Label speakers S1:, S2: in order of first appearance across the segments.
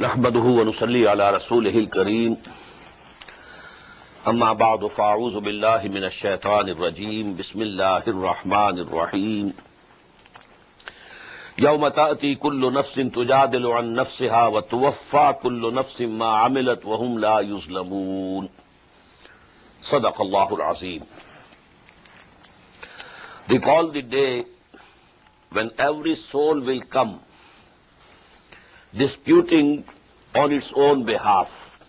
S1: نحمده ونصلي على رسوله الكريم أما بعد فأعوذ بالله من الشيطان الرجيم بسم الله الرحمن الرحيم يوم تأتي كل نفس تجادل عن نفسها وتوفى كل نفس ما عملت وهم لا يظلمون صدق الله العظيم. Recall the day when every soul will come disputing on its own behalf,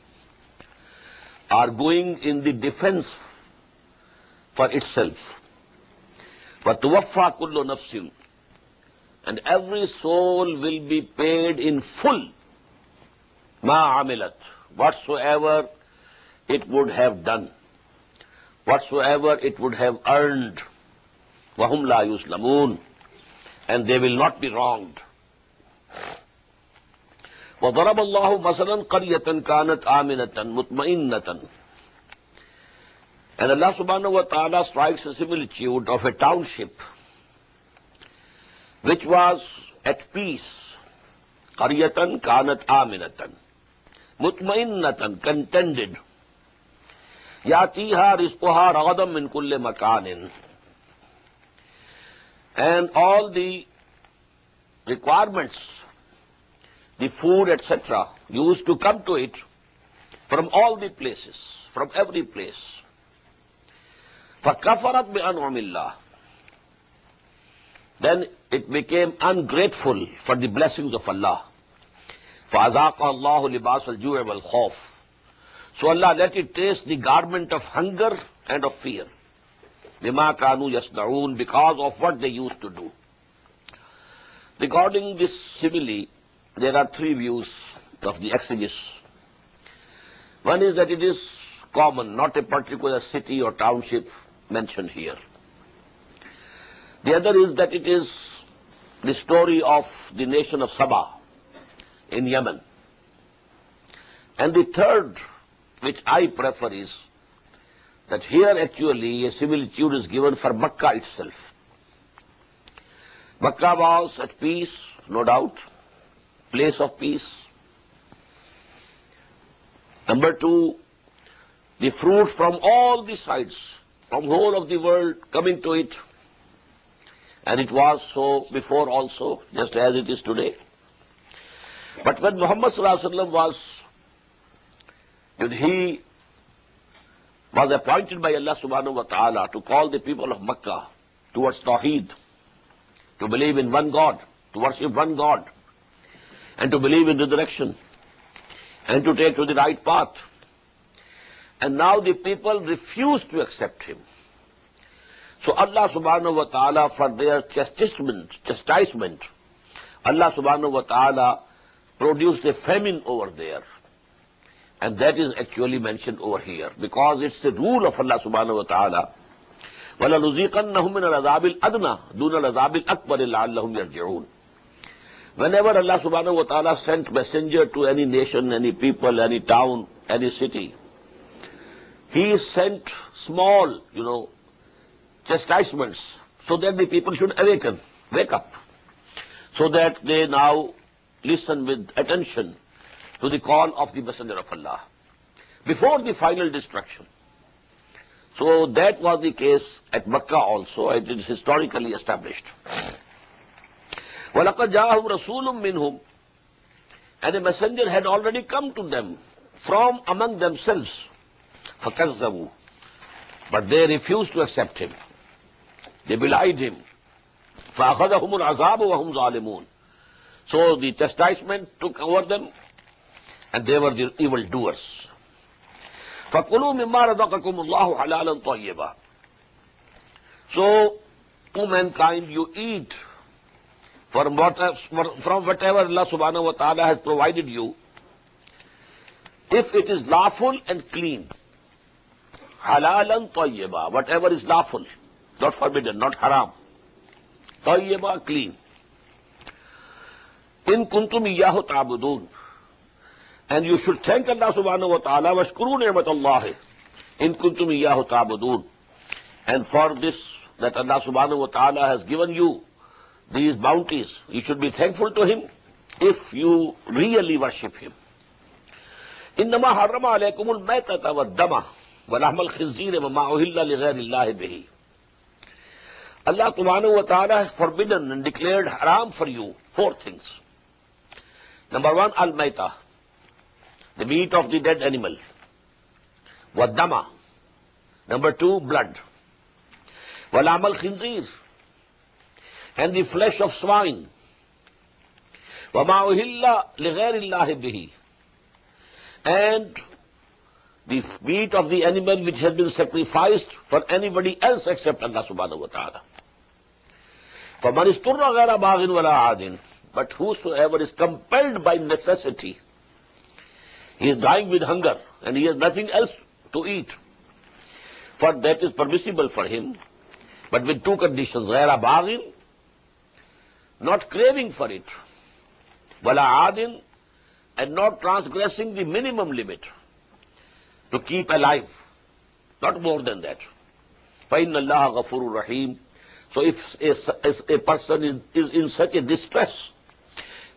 S1: arguing in the defense for itself. وَتُوَفَّى كُلُّ نَفْسٍ, and every soul will be paid in full مَا عَمِلَتْ, whatsoever it would have done, whatsoever it would have earned. وَهُمْ لَا يُظْلَمُونَ, and they will not be wronged. وَضَرَبَ اللَّهُ مَثَلًا قَرْيَةً كَانَتْ آمِنَةً مُطْمَئِنَّةً, and Allah subhanahu wa ta'ala strikes a similitude of a township which was at peace. قَرْيَةً كَانَتْ آمِنَةً مُطْمَئِنَّةً, contented. يَأْتِيهَا رِزْقُهَا رَغَدًا مِّن كُلِّ مَكَانٍ, and all the requirements, the food, etc., used to come to it from all the places, from every place. فَكَفَرَتْ بِأَنْعُمِ اللَّهِ, then it became ungrateful for the blessings of Allah. فَأَذَاقَ اللَّهُ لِبَاسَ الْجُوعِ وَالْخَوْفِ, so Allah let it taste the garment of hunger and of fear. بِمَا كَانُوا يَصْنَعُونَ, because of what they used to do. Regarding this simile, there are three views of the exegesis. One is that it is common, not a particular city or township mentioned here. The other is that it is the story of the nation of Saba in Yemen. And the third, which I prefer, is that here actually a similitude is given for Makkah itself. Makkah was at peace, no doubt, place of peace. Number two, the fruit from all the sides, from whole of the world coming to it. And it was so before also, just as it is today. But when Muhammad sallallahu alaihi wasallam was appointed by Allah subhanahu wa ta'ala to call the people of Makkah towards Tawheed, to believe in one God, to worship one God, and to believe in resurrection, and to take to the right path. And now the people refuse to accept him. So Allah subhanahu wa ta'ala, for their chastisement, Allah subhanahu wa ta'ala produced a famine over there. And that is actually mentioned over here, because it's the rule of Allah subhanahu wa ta'ala. وَلَنُذِيقَنَّهُم مِّنَ الْعَذَابِ الْأَدْنَى دُونَ الْعَذَابِ الْأَكْبَرِ لَعَلَّهُمْ يَرْجِعُونَ. Whenever Allah subhanahu wa ta'ala sent messenger to any nation, any people, any town, any city, he sent small, chastisements, so that the people should wake up, so that they now listen with attention to the call of the Messenger of Allah before the final destruction. So that was the case at Makkah also, and it is historically established. وَلَقَدْ جَاءَهُمْ رَسُولٌ مِّنْهُمْ, and a messenger had already come to them from among themselves. فَكَذَّبُوا, but they refused to accept him. They belied him. فَأَخَذَهُمُ الْعَذَابُ وَهُمْ ظَالِمُونَ, so the chastisement took over them, and they were the evildoers. فَكُلُوا مِمَّا رَزَقَكُمُ اللَّهُ حَلَالًا طَيِّبًا, so, O mankind, you eat from whatever Allah subhanahu wa ta'ala has provided you, if it is lawful and clean. Halalan tayyiba, whatever is lawful, not forbidden, not haram. Tayyiba, clean. In kuntum iyyahu ta'budun, and you should thank Allah subhanahu wa ta'ala, washkuru ni'matallahi in kuntum iyyahu ta'budun, and for this that Allah subhanahu wa ta'ala has given you these bounties, you should be thankful to him. if you really worship him. إنما حرم عليكم الميتة والدم ولحم الخنزير وما أهل لغير الله به. Allah subhanahu wa ta'ala has forbidden and declared haram for you 4 things. Number 1, al-maita, the meat of the dead animal. Waddama. Number 2, blood. Walam al-khinzir, and the flesh of swine. Wama uhilla lighayri Allahi bihi, and the meat of the animal which has been sacrificed for anybody else except Allah subhanahu wa ta'ala. فَمَنِ اسْتُرَّ غَيْرَ بَاغٍ وَلَا عَادٍ, but whosoever is compelled by necessity, he is dying with hunger and he has nothing else to eat, for that is permissible for him, but with 2 conditions: غَيْرَ بَاغٍ, not craving for it, وَلَا عَادٍ, and not transgressing the minimum limit to keep alive, not more than that. فَإِنَّ اللَّهَ غَفُورٌ رَحِيمٌ. So if a person is in such a distress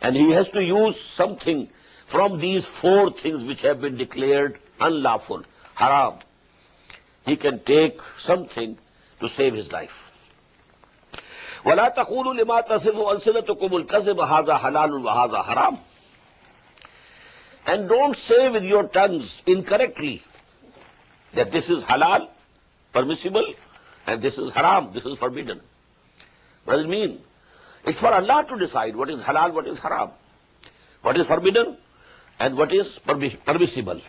S1: and he has to use something from these 4 things which have been declared unlawful, haram, he can take something to save his life. وَلَا تَقُولُوا لِمَا تَصِفُ أَلْسِنَتُكُمُ الْكَذِبَ هَذَا حَلَالٌ وَهَذَا حَرَامٌ. And don't say with your tongues incorrectly that this is halal, permissible, and this is haram, this is forbidden. What does it mean? It's for Allah to decide what is halal, what is haram, what is forbidden, and what is permissible.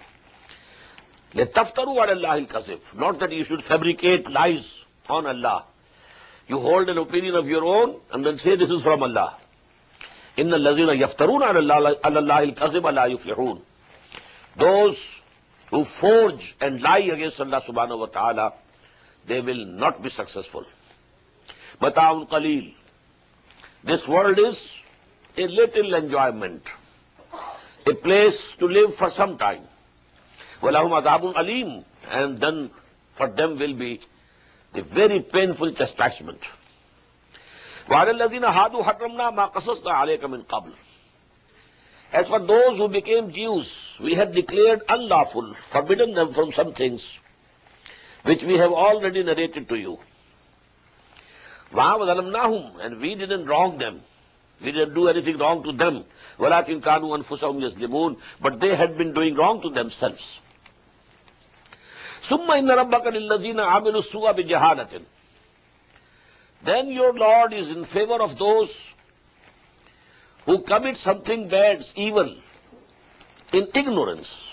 S1: لِتَفْتَرُوا عَلَى اللَّهِ الْكَذِبَ. Not that you should fabricate lies on Allah. You hold an opinion of your own and then say this is from Allah. إِنَّ الَّذِينَ يَفْتَرُونَ عَلَى اللَّهِ الْكَذِبَ لَا يُفْلِحُونَ. Those who forge and lie against Allah subhanahu wa ta'ala, they will not be successful. Mata'un qaleel. This world is a little enjoyment, a place to live for some time. وَلَهُمْ عَذَابٌ أَلِيمٌ, and then for them will be a very painful chastisement. وَعَلَى الَّذِينَ هَادُوا حَرَّمْنَا مَا قَصَصْنَا عَلَيْكَ مِنْ قَبْلِ. As for those who became Jews, we had declared unlawful, forbidden them from some things which we have already narrated to you. وَمَا ظَلَمْنَاهُمْ, and we didn't wrong them. We didn't do anything wrong to them. وَلَكِنْ كَانُوا أَنفُسَهُمْ يَظْلِمُونَ, but they had been doing wrong to themselves. ثُمَّ إِنَّ رَبَّكَ لِلَّذِينَ عَمِلُوا السُّوءَ بِجَهَالَةٍ. Then your Lord is in favor of those who commit something bad, evil, in ignorance,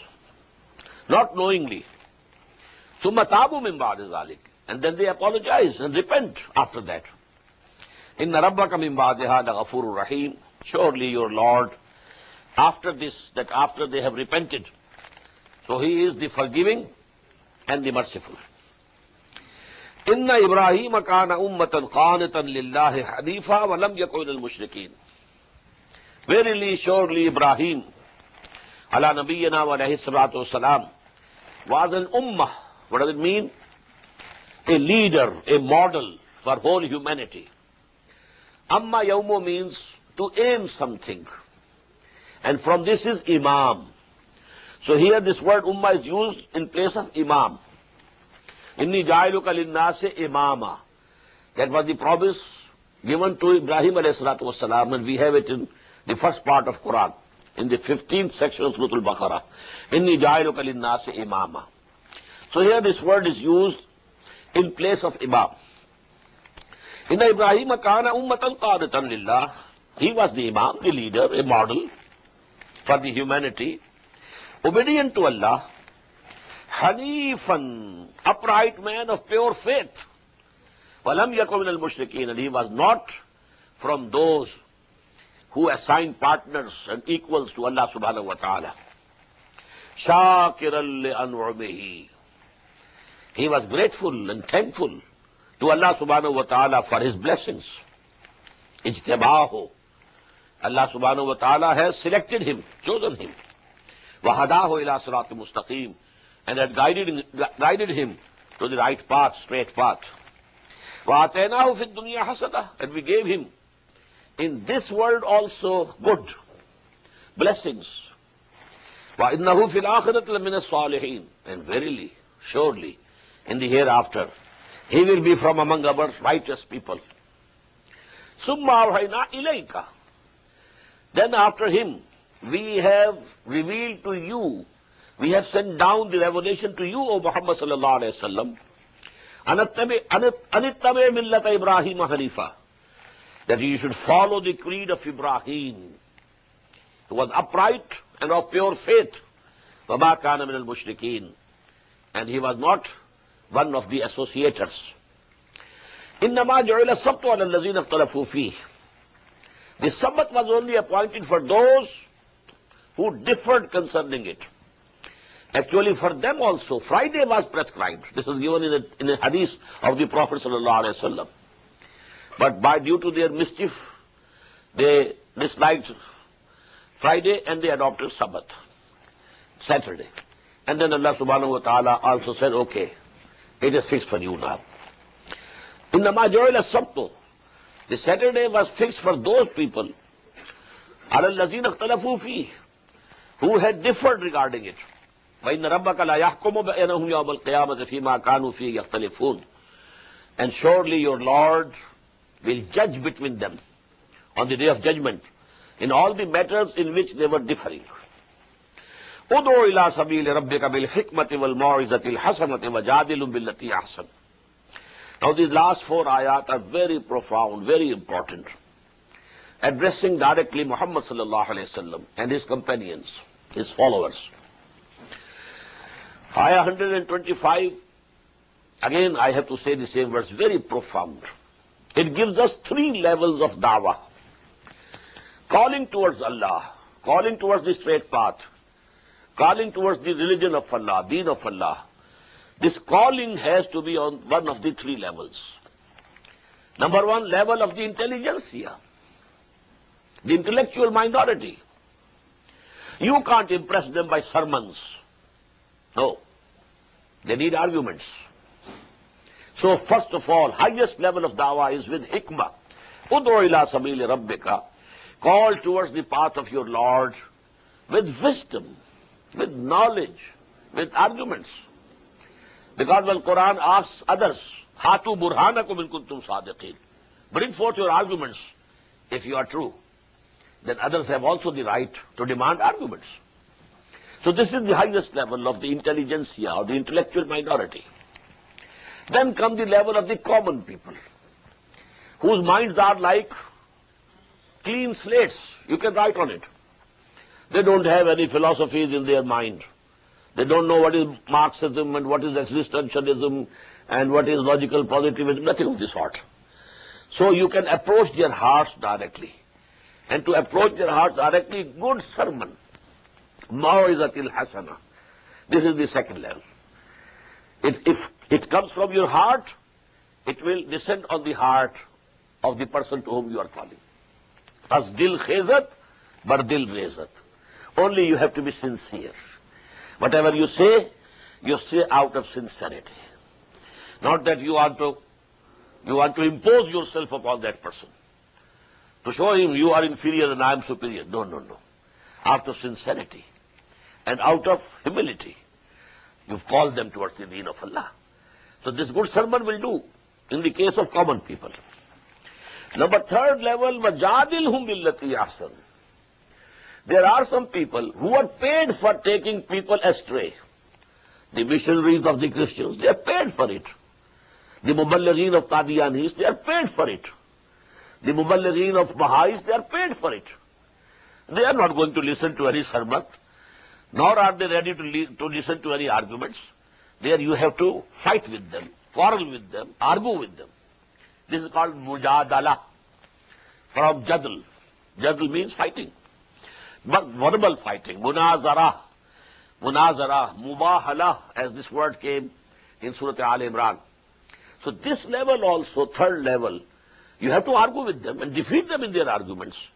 S1: not knowingly. ثُمَّ تَابُوا مِنْ بَعْدِ ذَلِكَ, and then they apologize and repent after that. إِنَّ رَبَّكَ مِنْ بَعْدِهَا لَغَفُورٌ رَحِيمٌ. Surely your Lord, after this, that after they have repented, so He is the forgiving and the merciful. إِنَّ إِبْرَاهِيمَ كَانَ أُمَّةً قَانِتًا لِلَّهِ حَنِيفًا وَلَمْ يَكُنْ مِنَ الْمُشْرِكِينَ. Verily, surely Ibrahim, ala nabiyyina wa alayhi salatu wassalam, was an ummah. What does it mean? A leader, a model for whole humanity. Amma yawmu means to aim something. And from this is imam. So here this word ummah is used in place of imam. Inni ja'iluka linnasi imama. That was the promise given to Ibrahim alayhi salatu wassalam, and we have it in the first part of Quran, in the 15th section of Surah Al-Baqarah. Inni ja'iluka linnasi imama. So here this word is used in place of imam. Inna Ibrahim kana ummatan qadatan lillah. He was the imam, the leader, a model for the humanity, obedient to Allah, hanifan, upright man of pure faith, walam yakun minal mushrikeen, and he was not from those who assign partners and equals to Allah subhanahu wa ta'ala. Shakiran li an'umihi. He was grateful and thankful to Allah subhanahu wa ta'ala for his blessings. Ijtabahu. Allah subhanahu wa ta'ala has selected him, chosen him. Wahadahu ila sirati mustaqim, and had guided him to the right path, straight path. Wa atainahu fid dunya hasana, and we gave him in this world also good. blessings. وَإِنَّهُ فِي الْآخِرَةِ لَمِنَ الصَّالِحِينَ. And verily, surely, in the hereafter, he will be from among our righteous people. ثُمَّ أَوْحَيْنَا إِلَيْكَ. Then after him, we have revealed to you, we have sent down the revelation to you, O Muhammad sallallahu alayhi wa sallam, أَنِتَّبِعْ مِلَّةَ إِبْرَاهِيمَ حَنِيفًا, that you should follow the creed of Ibrahim, who was upright and of pure faith. وَمَا كَانَ مِنَ الْمُشْرِكِينَ. And he was not one of the associators. إِنَّمَا جُعِلَ السَّبْتُ عَلَى الَّذِينَ اخْتَلَفُوا فِيهِ. The Sabbath was only appointed for those who differed concerning it. Actually, for them also, Friday was prescribed. This is given in a hadith of the Prophet sallallahu alaihi wasallam. But due to their mischief, they disliked Friday and they adopted Sabbath, Saturday. And then Allah subhanahu wa ta'ala also said, okay, it is fixed for you now. إِنَّمَا جُعِلَ السَّبْتُ. The Saturday was fixed for those people, عَلَى الَّذِينَ اخْتَلَفُوا فِيهِ, who had differed regarding it. وَإِنَّ رَبَّكَ لَا يَحْكُمُ بَيْنَهُمْ يَوْمَ الْقِيَامَةِ فِيمَا كَانُوا فِيهِ يَخْتَلِفُونَ. And surely your Lord will judge between them on the day of judgment in all the matters in which they were differing. اُدْعُوا إِلَىٰ سَبِيلِ رَبِّكَ بِالْحِكْمَةِ وَالْمَوْعِظَةِ الْحَسَنَةِ وَجَادِلْهُمْ بِالَّتِي أَحْسَنُ. Now these last 4 ayat are very profound, very important, addressing directly Muhammad sallallahu alayhi wasallam and his companions, his followers. Ayah 125, again I have to say the same verse, very profound. It gives us 3 levels of da'wah. Calling towards Allah, calling towards the straight path, calling towards the religion of Allah, deen of Allah. This calling has to be on one of the 3 levels. Number 1, level of the intelligentsia, the intellectual minority. You can't impress them by sermons. No. They need arguments. So first of all, highest level of da'wah is with hikmah. Ud'u ila sabili rabbika. Call towards the path of your Lord with wisdom, with knowledge, with arguments. Because when Quran asks others, Hatu burhanakum in kuntum sadiqin, bring forth your arguments if you are true, then others have also the right to demand arguments. So this is the highest level of the intelligentsia or the intellectual minority. Then comes the level of the common people, whose minds are like clean slates. You can write on it. They don't have any philosophies in their mind. They don't know what is Marxism and what is existentialism and what is logical positivism, nothing of the sort. So you can approach their hearts directly. And to approach their hearts directly, good sermon. Mau'izatil hasana. This is the second level. If it comes from your heart, it will descend on the heart of the person to whom you are calling. As dil khezat, bar dil rezat. Only you have to be sincere. Whatever you say out of sincerity. Not that you want to impose yourself upon that person. To show him you are inferior and I am superior. No, no, no. Out of sincerity and out of humility, you've called them towards the deen of Allah. So this good sermon will do in the case of common people. Number 3rd level, وَجَادِلْهُمْ بِالَّتِي أَحْسَنُ. There are some people who are paid for taking people astray. The missionaries of the Christians, they are paid for it. The Muballighin of Qadianis, they are paid for it. The Muballighin of Baha'is, they are paid for it. They are not going to listen to any sermon, nor are they ready to listen to any arguments. There you have to fight with them, quarrel with them, argue with them. This is called mujadala, from jadl. Jadl means fighting, but verbal fighting, munazara, mubahala, as this word came in Surah Al Imran. So this level also, 3rd level, you have to argue with them and defeat them in their arguments.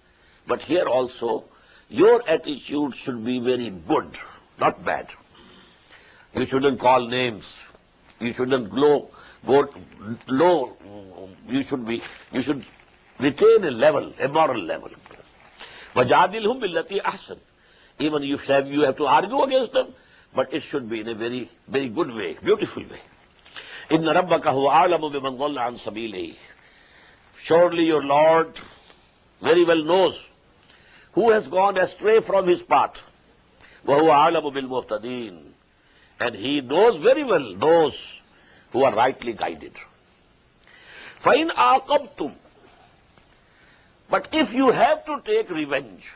S1: But here also, your attitude should be very good, not bad. You shouldn't call names. You shouldn't go low. You should retain a level, a moral level. وَجَادِلْهُمْ بِالَّتِي أَحْسَنُ. Even if you have to argue against them, but it should be in a very, very good way, beautiful way. Inna rabbaka huwa a'lamu biman dhalla an sabilihi. Surely your Lord very well knows who has gone astray from his path. Wa huwa a'lamu bil muhtadin. And he knows very well those who are rightly guided. Fa in aqabtum. But if you have to take revenge,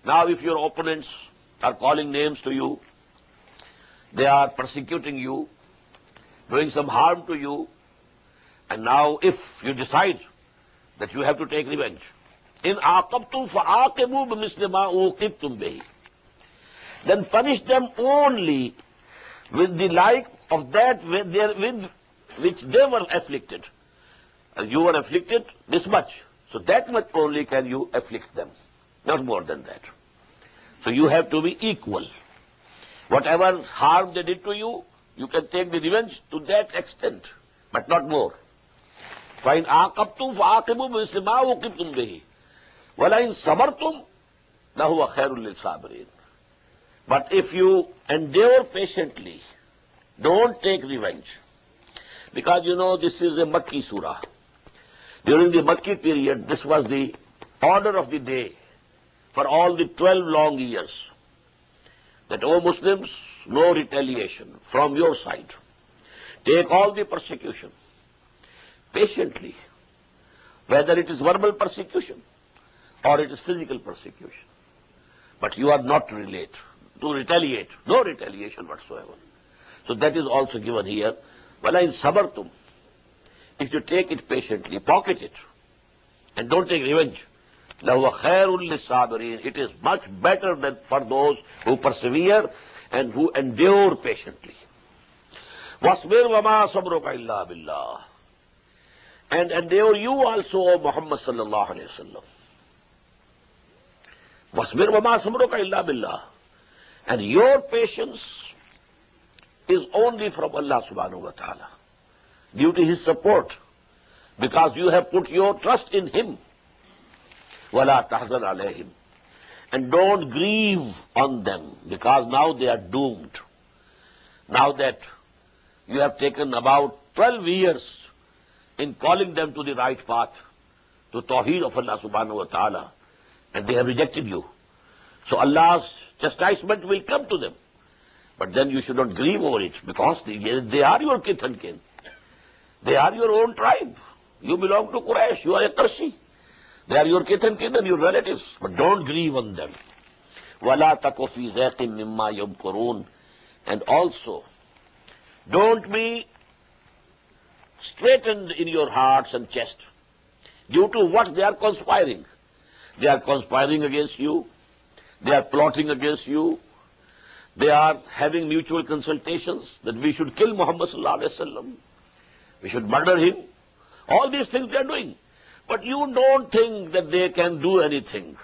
S1: now if your opponents are calling names to you, they are persecuting you, doing some harm to you, and now if you decide that you have to take revenge, in aqabtum fa'aqibu bimisli ma uqibtum bihi, then punish them only with the like of that with which they were afflicted. As you were afflicted this much, so that much only can you afflict them, not more than that. So you have to be equal. Whatever harm they did to you, you can take the revenge to that extent, but not more. فَإِنْ عَاقَبْتُمْ فَعَاقِبُوا بِمِثْلِ مَا عُوقِبْتُمْ بِهِ وَلَئِنْ صَبَرْتُمْ لَهُوَ خَيْرٌ لِلصَّابِرِينَ. But if you endure patiently, don't take revenge. Because you know this is a Makki surah. During the Makki period, this was the order of the day for all the 12 long years. That, O Muslims, no retaliation from your side. Take all the persecution patiently, whether it is verbal persecution or it is physical persecution. But you are not to retaliate, no retaliation whatsoever. So that is also given here. وَلَئِنْ صَبَرْتُمْ. If you take it patiently, pocket it, and don't take revenge, لَهُوَ خَيْرٌ لِلصَّابِرِينَ. It is much better than for those who persevere and who endure patiently. وَاصْبِرْ وَمَا صَبْرُكَ إِلَّا بِاللَّهِ. And endure you also, O Muhammad sallallahu alayhi wa sallam. وَاصْبِرْ وَمَا صَبْرُكَ إِلَّا بِاللَّهِ. And your patience is only from Allah subhanahu wa ta'ala, due to His support, because you have put your trust in Him. وَلَا تَحْزَنْ عَلَيْهِمْ. And don't grieve on them, because now they are doomed. Now that you have taken about 12 years in calling them to the right path, to Tawheed of Allah subhanahu wa ta'ala, and they have rejected you. So Allah's chastisement will come to them. But then you should not grieve over it, because they are your kith and kin. They are your own tribe. You belong to Quraysh. You are a Qurayshi. They are your kith and kin and your relatives. But don't grieve on them. وَلَا تَكُ فِي زَيْقٍ مِمَّا يَمْكُرُونَ. And also, don't be straitened in your hearts and chest due to what they are conspiring. They are conspiring against you. They are plotting against you. They are having mutual consultations that we should kill Muhammad sallallahu alaihi wasallam. We should murder him. All these things they are doing. But you don't think that they can do anything.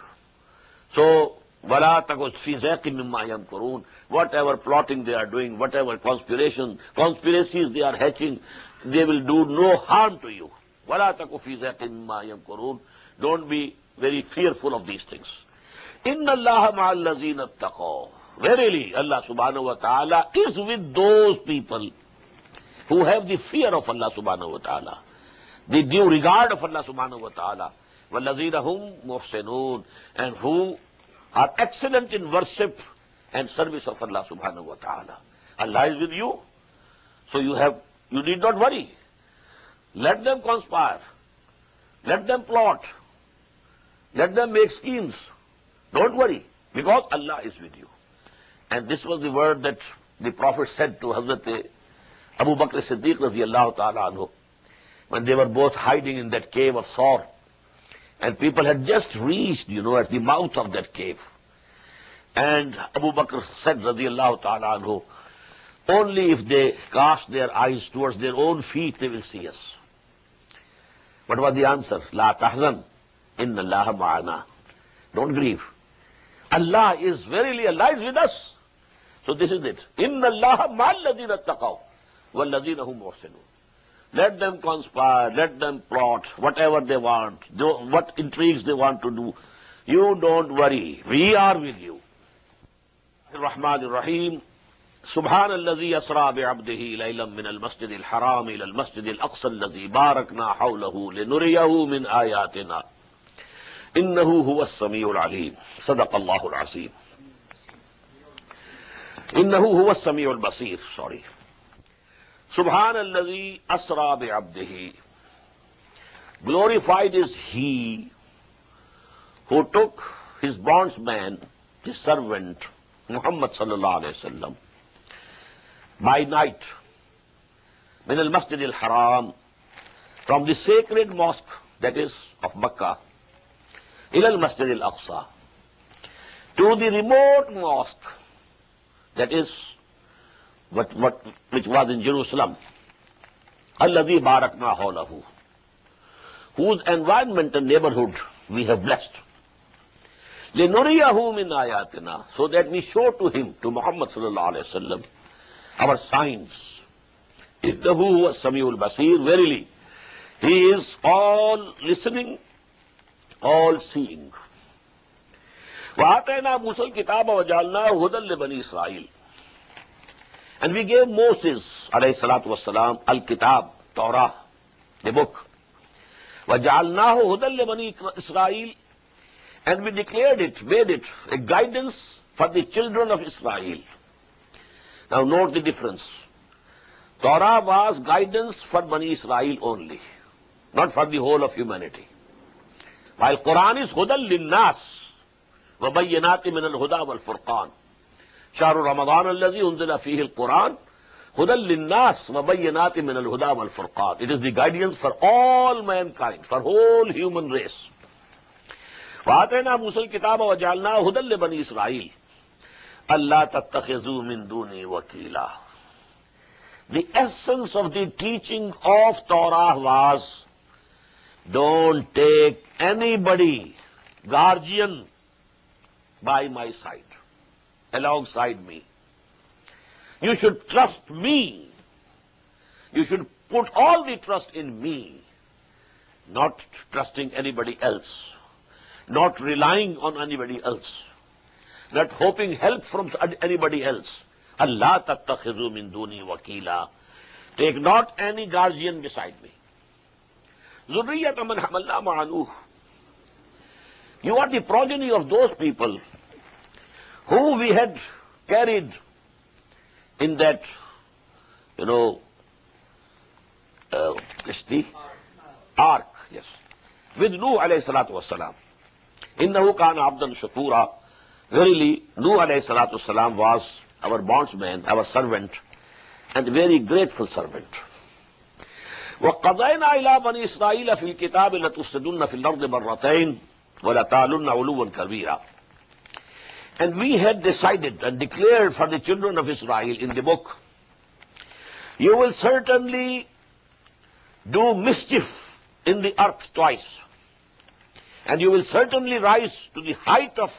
S1: So, وَلَا تَكُ فِي زَيْقٍ مِمَّا يَمْكُرُونَ. Whatever plotting they are doing, whatever conspiracies they are hatching, they will do no harm to you. وَلَا تَكُ فِي زَيْقٍ مِمَّا يَمْكُرُونَ. Don't be very fearful of these things. إِنَّ اللَّهَ مَعَ الَّذِينَ اتَّقَوْا. Verily, Allah subhanahu wa ta'ala is with those people who have the fear of Allah subhanahu wa ta'ala, the due regard of Allah subhanahu wa ta'ala, وَالَّذِينَ هُمْ مُحْسِنُونَ, and who are excellent in worship and service of Allah subhanahu wa ta'ala. Allah is with you, so you need not worry. Let them conspire, let them plot, let them make schemes. Don't worry, because Allah is with you. And this was the word that the Prophet said to Hazrat Abu Bakr Siddiq radiallahu ta'ala anhu, when they were both hiding in that cave of Saur, and people had just reached, at the mouth of that cave. And Abu Bakr said radiallahu ta'ala anhu, only if they cast their eyes towards their own feet, they will see us. What was the answer? La tahzan, inna Allah ma'ana. Don't grieve. Allah is with us. So this is it. Inna Allah ma'alladhina taqaw walladhina hum muhsinun. Let them conspire, let them plot, whatever they want, what intrigues they want to do. You don't worry. We are with you. الرحمن الرحيم سبحان الذي أسرى بعبده ليلا من المسجد الحرام إلى المسجد الأقصى الذي باركنا حوله لنريه من آياتنا إنه هو السميع العليم صدق الله العظيم إنه هو السميع البصير سبحان الذي أسرى بعبده. Glorified is he who took his bondsman, his servant, Muhammad sallallahu alayhi wa sallam, by night, min al-Masjid al-Haram, from the sacred mosque, that is, of Makkah, ila al-Masjid al-Aqsa, to the remote mosque, that is, which was in Jerusalem, alladhi barakna hawlahu, whose environment and neighborhood we have blessed. لِنُرِيَهُ مِنْ آيَاتِنَا, so that we show to him, to Muhammad sallallahu alayhi wa sallam, our signs. إِنَّهُ هُوَ السَّمِيعُ الْبَصِيرُ, verily, he is all listening, all seeing. وَآتَيْنَا مُوسَى الْكِتَابَ وَجَعَلْنَاهُ هُدًى لِبَنِي إِسْرَائِيلَ. And we gave Moses alayhi salatu wasalam al-Kitab, Torah, the book. وَجَعَلْنَاهُ هُدًى لِبَنِي إِسْرَائِيلَ. And we declared it, made it a guidance for the children of Israel. Now note the difference. Torah was guidance for Bani Israel only, not for the whole of humanity. While Quran is Hudan Linnas, وَبَيِّنَاتِ مِنَ الْهُدَى وَالْفُرْقَانِ. شهر رمضان الذي أنزل فيه القرآن هدى للناس وبينات من الهدى والفرقان. It is the guidance for all mankind, for whole human race. وآتينا موسى الكتاب وجعلناه هدى لبني إسرائيل ألا تتخذوا من دوني وكيلا. The essence of the teaching of Torah was, don't take anybody, guardian, by my side, alongside me. You should trust me. You should put all the trust in me, not trusting anybody else, not relying on anybody else, not hoping help from anybody else. Allah tattakhidhu min duni wakila. Take not any guardian beside me. Zurriyatan man hamalna ma'a Nuh. You are the progeny of those people who we had carried in that, ark, yes, with Nuh alayhi salatu wassalam. Innahu kana abdan shakura. Verily, Nuh alayhi salatu wassalam was our bondsman, our servant, and a very grateful servant. وَقَضَيْنَا إِلَىٰ بَنِي إِسْرَائِيلَ فِي الْكِتَابِ لَتُفْسِدُنَّ فِي الْأَرْضِ مَرَّتَيْنِ وَلَتَعْلُنَّ عُلُوًّا كَبِيرًا. And we had decided and declared for the children of Israel in the book, you will certainly do mischief in the earth twice, and you will certainly rise to the height of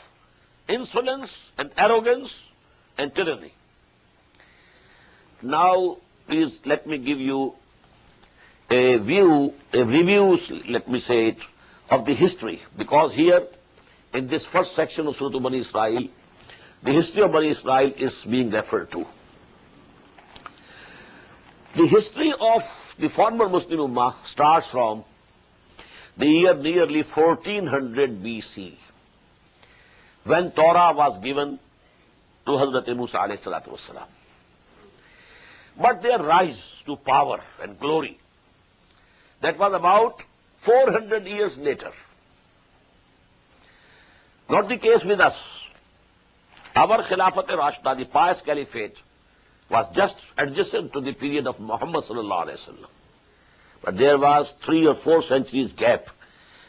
S1: insolence and arrogance and tyranny. Now, please let me give you a review, let me say it, of the history, because here, in this first section of Surah Bani Israel, the history of Bani Israel is being referred to. The history of the former Muslim Ummah starts from the year nearly 1400 BC, when Torah was given to Hazrat Musa alayhi salatu wasalam. But their rise to power and glory, that was about 400 years later. Not the case with us. Our Khilafat-e-Rashida, the pious caliphate, was just adjacent to the period of Muhammad sallallahu alayhi wa sallam. But there was 3 or 4 centuries gap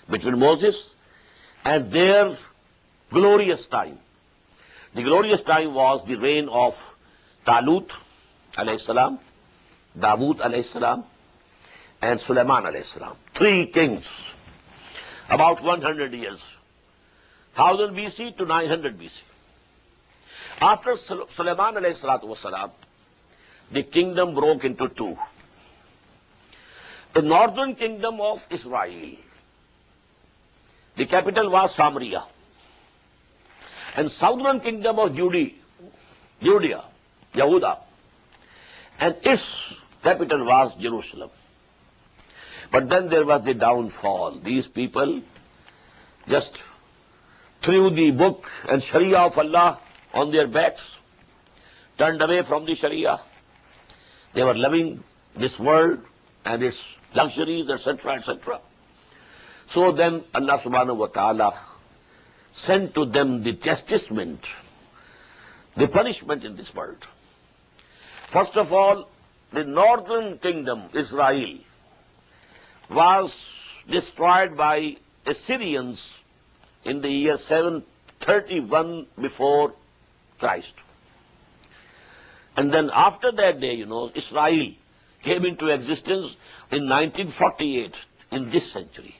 S1: between Moses and their glorious time. The glorious time was the reign of Talut alayhi salam, Dawood alayhi salam, and Sulaiman alayhi salam. 3 kings, about 100 years, 1000 BC to 900 BC. After Sulaiman alayhi salatu wasalam, the kingdom broke into 2. The northern kingdom of Israel, the capital was Samaria, and southern kingdom of Judea, Judea, Yehuda, and its capital was Jerusalem. But then there was the downfall. These people just threw the book and Sharia of Allah on their backs, turned away from the Sharia. They were loving this world and its luxuries, etc., etc. So then Allah subhanahu wa ta'ala sent to them the chastisement, the punishment in this world. First of all, the northern kingdom, Israel, was destroyed by Assyrians in the year 731 before Christ. And then after that day, Israel came into existence in 1948, in this century.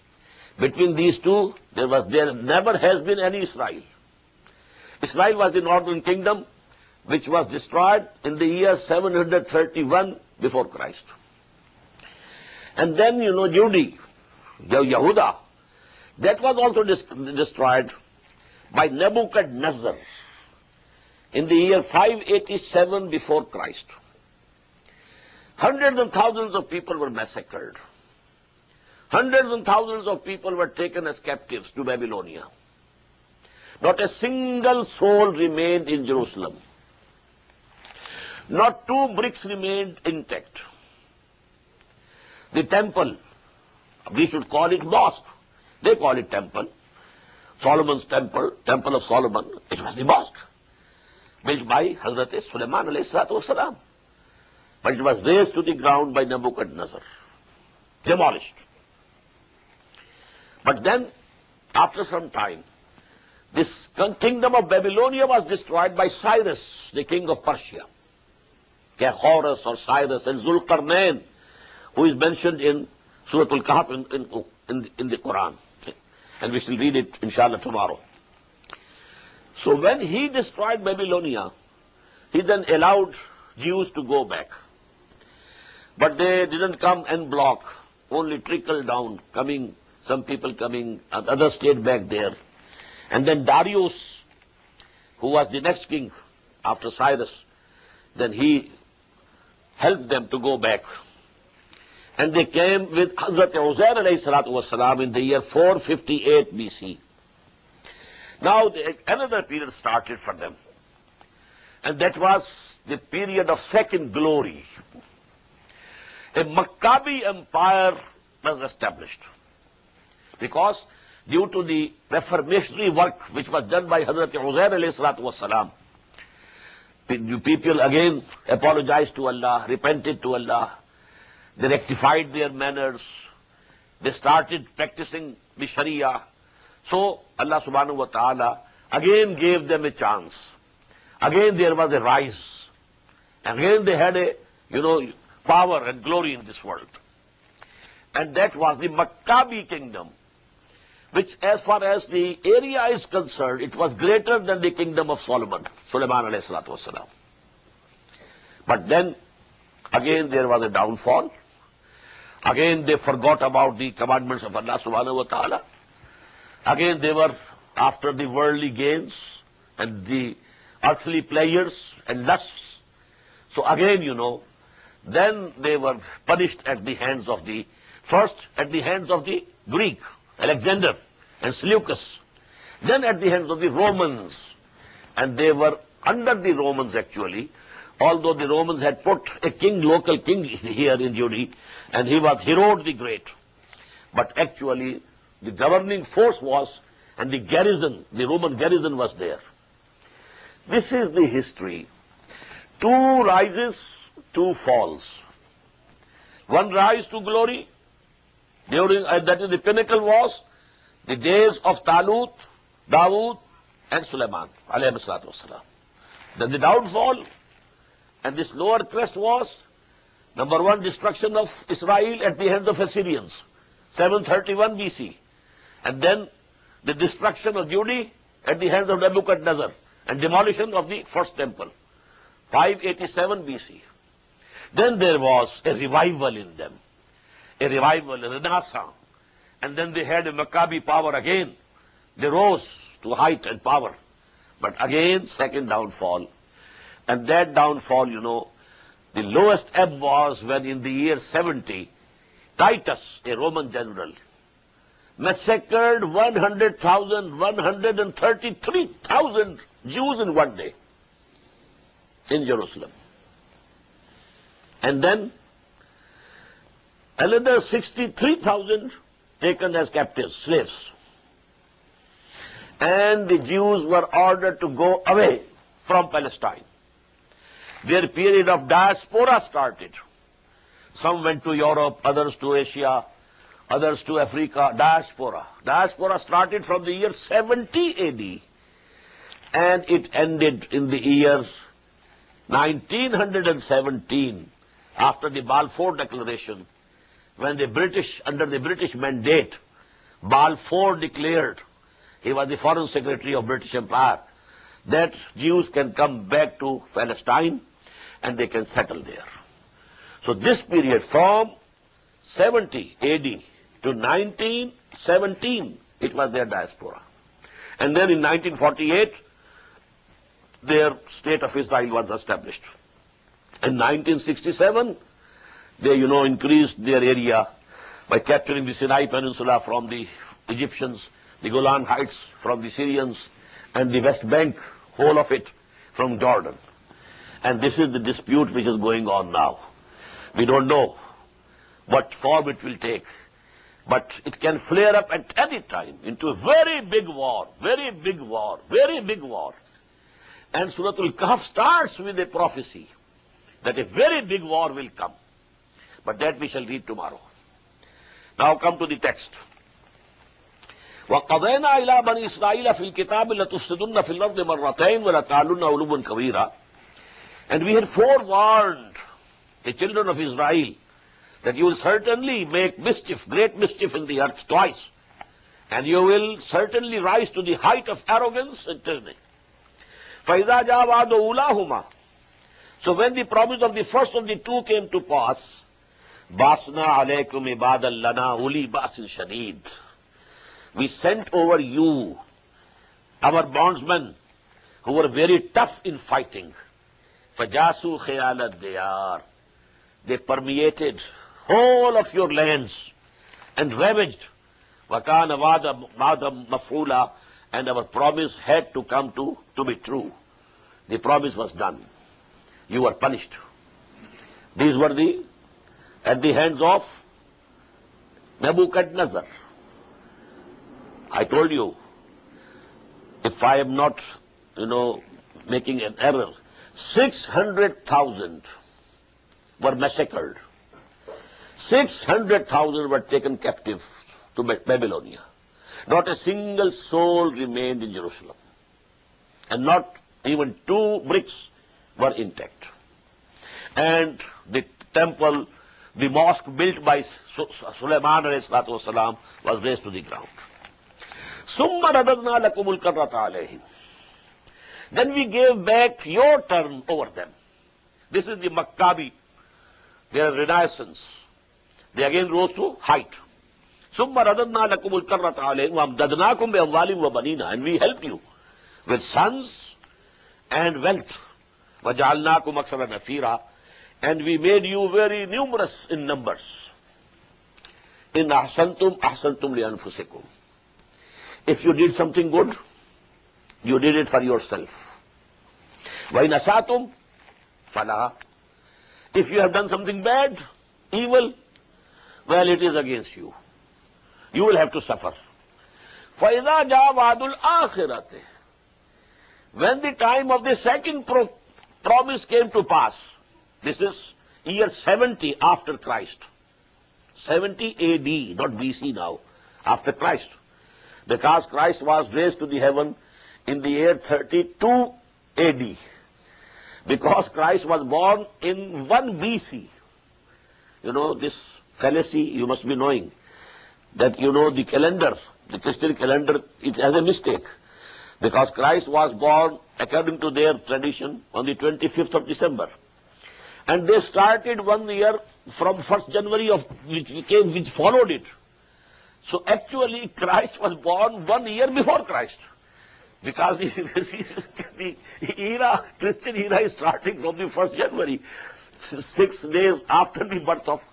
S1: Between these two, there never has been any Israel. Israel was the northern kingdom, which was destroyed in the year 731 before Christ. And then, Judea, Yehuda, that was also destroyed by Nebuchadnezzar in the year 587 before Christ. Hundreds and thousands of people were massacred. Hundreds and thousands of people were taken as captives to Babylonia. Not a single soul remained in Jerusalem. Not 2 bricks remained intact. The temple, we should call it mosque. They call it temple. Solomon's temple, Temple of Solomon, it was the mosque, built by Hazrat Sulaiman alayhi salatu wasalam. But it was razed to the ground by Nebuchadnezzar, demolished. But then, after some time, this kingdom of Babylonia was destroyed by Cyrus, the king of Persia. Horus or Cyrus and Zulqarnain, who is mentioned in Surah Al-Kahf in the Quran. And we shall read it, inshallah, tomorrow. So when he destroyed Babylonia, he then allowed Jews to go back. But they didn't come en bloc, only trickle down, some people coming, and others stayed back there. And then Darius, who was the next king after Cyrus, then he helped them to go back. And they came with Hazrat Uzair alayhi salatu wasalam in the year 458 BC. Now another period started for them. And that was the period of second glory. A Maccabi empire was established. Because due to the reformatory work which was done by Hazrat Uzair alayhi salatu wasalam, the people again apologized to Allah, repented to Allah. They rectified their manners. They started practicing the Sharia. So Allah subhanahu wa ta'ala again gave them a chance. Again there was a rise. Again they had a, power and glory in this world. And that was the Maccabi kingdom, which as far as the area is concerned, it was greater than the kingdom of Solomon, Sulaiman alayhi salatu wasalam. But then, again there was a downfall. Again they forgot about the commandments of Allah subhanahu wa ta'ala. Again they were after the worldly gains and the earthly pleasures and lusts. So again, then they were punished at the hands of the Greek, Alexander and Seleucus. Then at the hands of the Romans. And they were under the Romans actually, although the Romans had put a local king here in Judea, and he was Herod the Great. But actually, the governing force was, and the Roman garrison was there. This is the history. 2 rises, 2 falls. One rise to glory, that is the pinnacle was the days of Talut, Dawood, and Sulaiman, alayhi salatu wasalam. Then the downfall, and this lower crest was, number 1, destruction of Israel at the hands of Assyrians, 731 BC. And then the destruction of Judea at the hands of Nebuchadnezzar, and demolition of the first temple, 587 BC. Then there was a revival in them, a renaissance. And then they had a Maccabi power again. They rose to height and power. But again, second downfall. And that downfall, the lowest ebb was when in the year 70, Titus, a Roman general, massacred 133,000 Jews in one day in Jerusalem. And then another 63,000 taken as captives, slaves. And the Jews were ordered to go away from Palestine. Their period of diaspora started. Some went to Europe, others to Asia, others to Africa. Diaspora. Diaspora started from the year 70 AD, and it ended in the year 1917, after the Balfour Declaration, when the British, under the British mandate, Balfour declared, he was the Foreign Secretary of British Empire, that Jews can come back to Palestine and they can settle there. So this period from 70 AD to 1917, it was their diaspora. And then in 1948, their state of Israel was established. In 1967, they, increased their area by capturing the Sinai Peninsula from the Egyptians, the Golan Heights from the Syrians, and the West Bank, whole of it, from Jordan. And this is the dispute which is going on now. We don't know what form it will take, but it can flare up at any time into a very big war, very big war, very big war. And Surah Al-Kahf starts with a prophecy that a very big war will come. But that we shall read tomorrow. Now come to the text. وَقَضَيْنَا إِلَىٰ بَنِي إِسْرَائِيلَ فِي الْكِتَابِ لَتُفْسِدُنَّ فِي الْأَرْضِ مَرَّتَيْنِ وَلَتَعْلُنَّ عُلُوًّا كَبِيرًا. And we had forewarned the children of Israel that you will certainly make mischief, great mischief in the earth twice. And you will certainly rise to the height of arrogance and tyranny. فَإِذَا جَاءَ وَعْدُ أُولَاهُمَا. So when the promise of the first of the two came to pass, بَعْثْنَا عَلَيْكُمْ عِبَادًا لَنَا أُولِي بَأْسٍ شَدِيدٍ. We sent over you our bondsmen who were very tough in fighting. فَجَاسُوا خِيَالَ الدِّيَارِ. They permeated whole of your lands and ravaged. وَكَانَ وَعْدًا مَفْعُولًا. And our promise had to come to be true. The promise was done. You were punished. These were at the hands of Nebuchadnezzar. I told you, if I am not, making an error, 600,000 were massacred. 600,000 were taken captive to Babylonia. Not a single soul remained in Jerusalem. And not even 2 bricks were intact. And the temple, the mosque built by Sulaiman ﷺ was razed to the ground. ثُمَّ رَدَدْنَا لَكُمُ الْكَرَّةَ عَلَيْهِمْ. Then we gave back your turn over them. This is the Maccabi, their renaissance. They again rose to height. ثُمَّ رَدَدْنَا لَكُمُ الْكَرَّةَ عَلَيْهِمْ وَأَمْدَدْنَاكُمْ بِأَمْوَالٍ وَبَنِينَ. And we helped you with sons and wealth. وَجَعَلْنَاكُمْ أَكْثَرَ نَفِيرًا. And we made you very numerous in numbers. إِنْ أَحْسَنْتُمْ أَحْسَنْتُمْ لِأَنفُسِكُمْ. If you did something good, you did it for yourself. وَإِنْ أَسَأْتُمْ فَلَهَا. If you have done something bad, evil, well, it is against you. You will have to suffer. فَإِذَا جَاءَ وَعْدُ الْآخِرَةِ. When the time of the second promise came to pass, this is year 70 after Christ. 70 AD, not BC now, after Christ. Because Christ was raised to the heaven in the year 32 AD. Because Christ was born in 1 BC. This fallacy you must be knowing. That the calendar, the Christian calendar, it has a mistake. Because Christ was born, according to their tradition, on the 25th of December. And they started 1 year from 1st January which followed it. So actually Christ was born 1 year before Christ. Because the Christian era is starting from the 1st January, 6 days after the birth of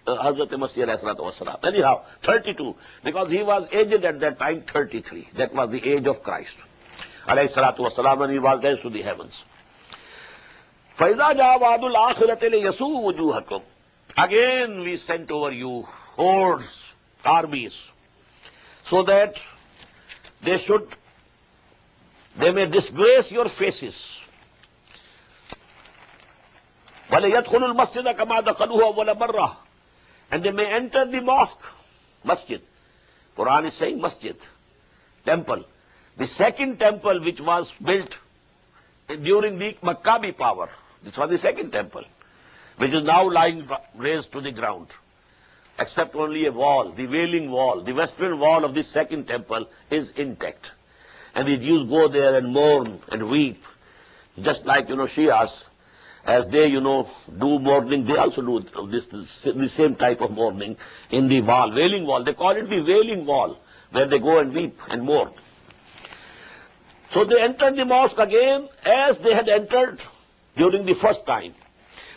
S1: Hazrat Masih alayhi salatu wasalam. Anyhow, 32, because he was aged at that time, 33. That was the age of Christ alayhi salatu wasalam, when he was raised to the heavens. فَإِذَا جَاءَ وَعْدُ الْآخِرَةِ لِيَسُوءُ وُجُوهَكُمْ. Again we sent over you hordes, armies, so that they may disgrace your faces. وَلَيَدْخُلُوا الْمَسْجِدَ كَمَا دَخَلُوهُ أَوَّلَ مَرَّةٍ. And they may enter the mosque, masjid. Quran is saying masjid, temple. The second temple which was built during the Maccabi power, this was the second temple, which is now lying raised to the ground, except only a wall, the Wailing Wall, the western wall of the second temple is intact. And the Jews go there and mourn and weep, just like, Shias, as they, do mourning, they also do the same type of mourning in the wall, Wailing Wall. They call it the Wailing Wall, where they go and weep and mourn. So they entered the mosque again as they had entered during the first time.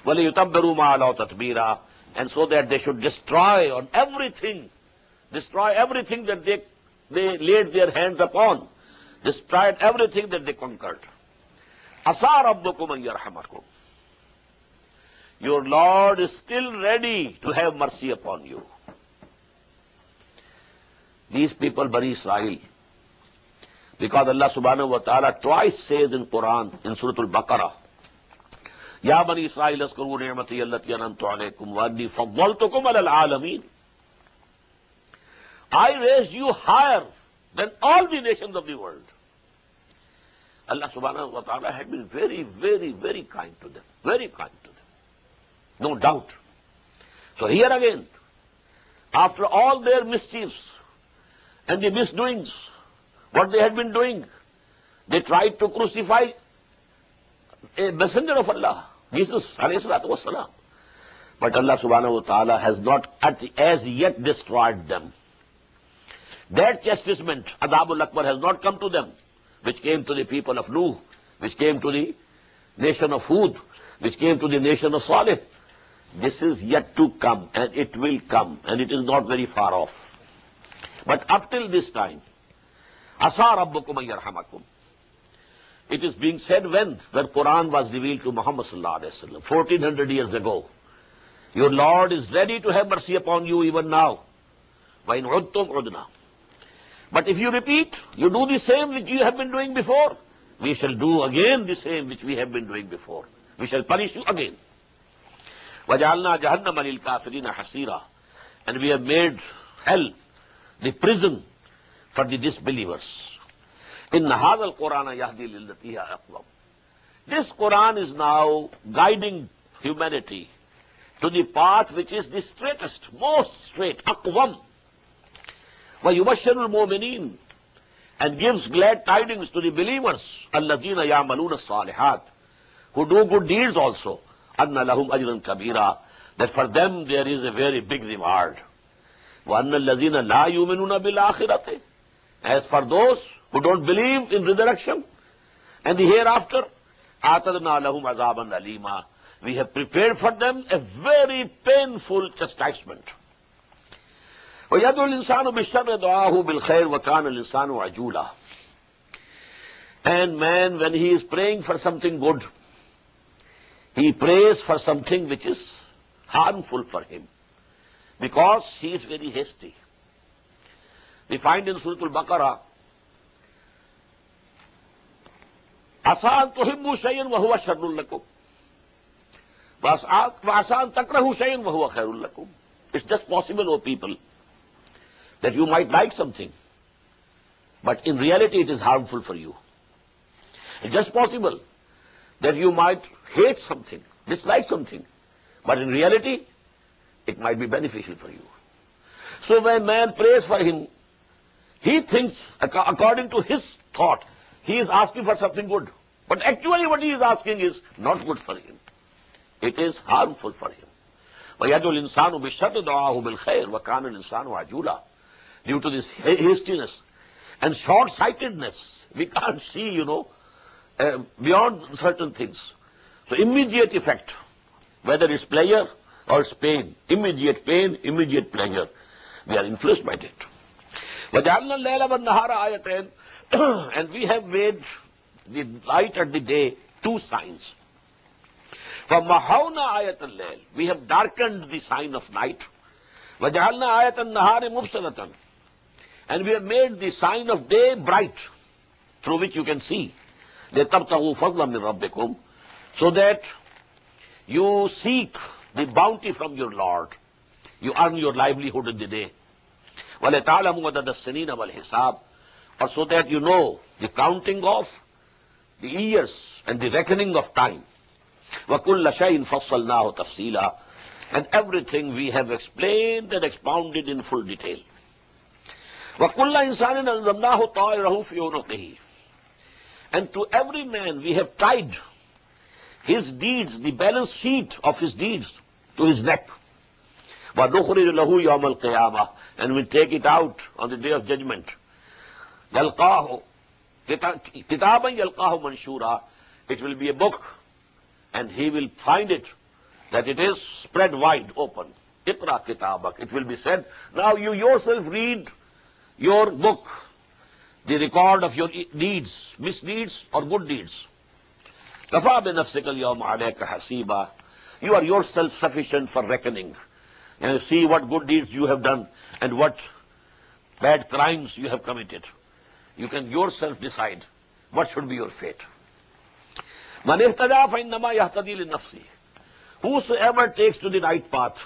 S1: وَلِيُتَبِّرُوا مَا عَلَوْا تَتْبِيرًا. And so that they should destroy everything that they laid their hands upon, destroyed everything that they conquered. عَسَىٰ رَبُّكُمْ أَن يَرْحَمَكُمْ. Your Lord is still ready to have mercy upon you. These people, Bani Israel, because Allah subhanahu wa ta'ala twice says in Quran, in Surah Al-Baqarah, Ya Bani Israel, askuru ni'mati allati an'amtu alaykum wa anni faddaltukum ala al-alamin. I raised you higher than all the nations of the world. Allah subhanahu wa ta'ala had been very, very, very kind to them. Very kind to them. No doubt. So here again, after all their mischiefs and the misdoings, what they had been doing, they tried to crucify a messenger of Allah, Jesus alayhi salatu wassalam. But Allah subhanahu wa ta'ala has not as yet destroyed them. That chastisement, Adabul Akbar, has not come to them, which came to the people of Nuh, which came to the nation of Hud, which came to the nation of Salih. This is yet to come, and it will come, and it is not very far off. But up till this time, Asa Rabbukum an yarhamakum. It is being said when Quran was revealed to Muhammad sallallahu alaihi wasallam, 1400 years ago. Your Lord is ready to have mercy upon you even now. Wa in udtum udna. But if you repeat, you do the same which you have been doing before, we shall do again the same which we have been doing before. We shall punish you again. وَجَعَلْنَا جَهَنَّمَ لِلْكَافِرِينَ حَصِيرًا. And we have made hell the prison for the disbelievers. إِنَّ هَذَا الْقُرْآنَ يَهْدِي لِلَّتِي هِيَ أَقْوَمُ. This Quran is now guiding humanity to the path which is the straightest, most straight, أَقْوَمُ. وَيُبَشِّرُ الْمُؤْمِنِينَ. And gives glad tidings to the believers, الَّذِينَ يَعْمَلُونَ الصَّالِحَاتِ, who do good deeds also, أَنَّ لَهُمْ أَجْرًا كَبِيرًا, that for them there is a very big reward. وَأَنَّ الَّذِينَ لَا يُؤْمِنُونَ بِالْآخِرَةِ. As for those who don't believe in resurrection and the hereafter, أَعْتَدْنَا لَهُمْ عَذَابًا أَلِيمًا. We have prepared for them a very painful chastisement. وَيَدْعُ الْإِنسَانُ بِالشَّرِّ دُعَاهُ بِالْخَيْرِ وَكَانَ الْإِنسَانُ عَجُولًا. And man, when he is praying for something good, he prays for something which is harmful for him, because he is very hasty. We find in Surah Al-Baqarah, أَسَىٰ أَن تُحِبُّوا شَيْئًا وَهُوَ شَرٌّ لَكُمْ وَأَسَىٰ أَن تَكْرَهُوا شَيْئًا وَهُوَ خَيْرٌ لَكُمْ. It's just possible, O people, that you might like something, but in reality it is harmful for you. It's just possible that you might hate something, dislike something, but in reality it might be beneficial for you. So when man prays for him, he thinks, according to his thought, he is asking for something good. But actually what he is asking is not good for him. It is harmful for him. وَيَدْعُ الْإِنسَانُ بِالشَّرِّ دُعَاهُ بِالْخَيْرِ وَكَانَ الْإِنسَانُ عَجُولًا. Due to this hastiness and short-sightedness. We can't see, beyond certain things. So immediate effect, whether it's pleasure or it's pain, immediate pleasure. We are influenced by it. وَجَعَلْنَا اللَّيْلَ وَالنَّهَارَ آيَتَيْنِ, and we have made the light and the day two signs. فَمَحَوْنَا آيَةَ اللَّيْلِ, we have darkened the sign of night. وَجَعَلْنَا آيَةَ النَّهَارِ مُبْصِرَةً, and we have made the sign of day bright, through which you can see. لِتَبْتَغُوا فَضْلًا مِّن رَبِّكُمْ, so that you seek the bounty from your Lord. You earn your livelihood in the day. وَلَتَعْلَمُوا عَدَدَ السِّنِينَ وَالْحِسَابِ, or so that you know the counting of the years and the reckoning of time. وَكُلَّ شَيْءٍ فَصَّلْنَاهُ تَفْصِيلًا, and everything we have explained and expounded in full detail. وَكُلَّ إِنسَانٍ أَلْزَمْنَاهُ طَائِرَهُ فِي عُنُقِهِ, and to every man we have tied his deeds, the balance sheet of his deeds, to his neck. وَنُخْرِجُ لَهُ يَوْمَ الْقِيَامَةِ, and we take it out on the day of judgment. يَلْقَاهُ كِتَابًا يَلْقَاهُ مَنْشُورًا, it will be a book, and he will find it that it is spread wide open. اقرأ كتابك, it will be said, now you yourself read your book, the record of your deeds, misdeeds or good deeds. كَفَى بِنَفْسِكَ الْيَوْمَ عَلَيْكَ حَسِيبًا, you are yourself sufficient for reckoning. And you see what good deeds you have done and what bad crimes you have committed. You can yourself decide what should be your fate. مَنِ اهْتَدَى فَإِنَّمَا يَهْتَدِي لِنَفْسِهِ, whosoever takes to the right path,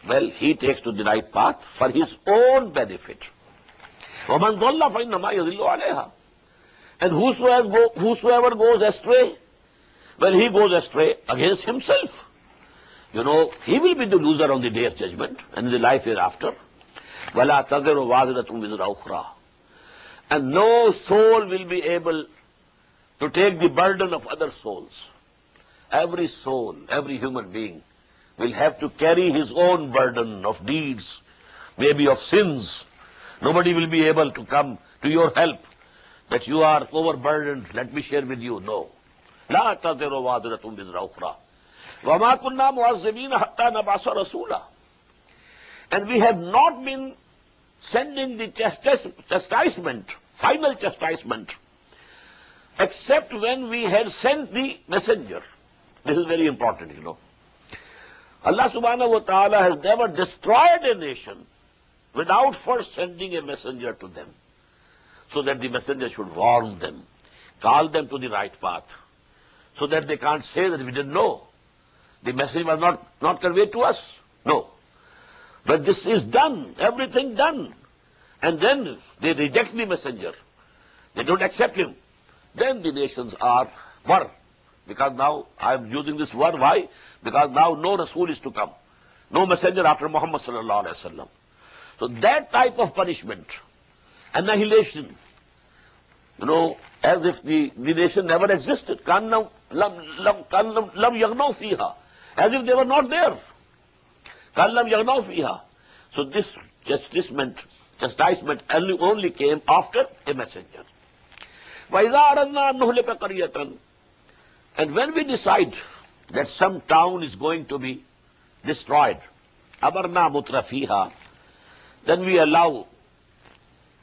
S1: well, he takes to the right path for his own benefit. وَمَنْ ضَلَّ فَإِنَّمَا يَضِلُّ عَلَيْهَا, and whosoever goes astray, well, he goes astray against himself. He will be the loser on the day of judgment and in the life hereafter. وَلَا تَزِرُ وَازِرَةٌ وِزْرَ أُخْرَى, and no soul will be able to take the burden of other souls. Every soul, every human being will have to carry his own burden of deeds, maybe of sins. Nobody will be able to come to your help that you are overburdened, let me share with you. No. لَا تَزِرُ وَازِرَةٌ وِزْرَ أُخْرَى وَمَا كُنَّا مُعَذِّبِينَ حَتَّى نَبْعَثَ رَسُولًا, and we have not been sending the chastisement, final chastisement, except when we had sent the messenger. This is very important, Allah subhanahu wa ta'ala has never destroyed a nation without first sending a messenger to them, so that the messenger should warn them, call them to the right path, so that they can't say that we didn't know. The message was not conveyed to us. No. But this is done, everything done. And then they reject the messenger. They don't accept him. Then the nations were. Because now I am using this word. Why? Because now no Rasul is to come. No messenger after Muhammad sallallahu alaihi wasallam. So that type of punishment, annihilation, as if the nation never existed. كَأَنَّهُمْ لَمْ يَغْنَوْا فِيهَا, as if they were not there. كَأَنْ لَمْ يَغْنَوْا فِيهَا. So this chastisement only came after a messenger. وَإِذَا أَرَدْنَا أَن نُهْلِكَ قَرْيَةً, and when we decide that some town is going to be destroyed, أَمَرْنَا مُتْرَفِيهَا, then we allow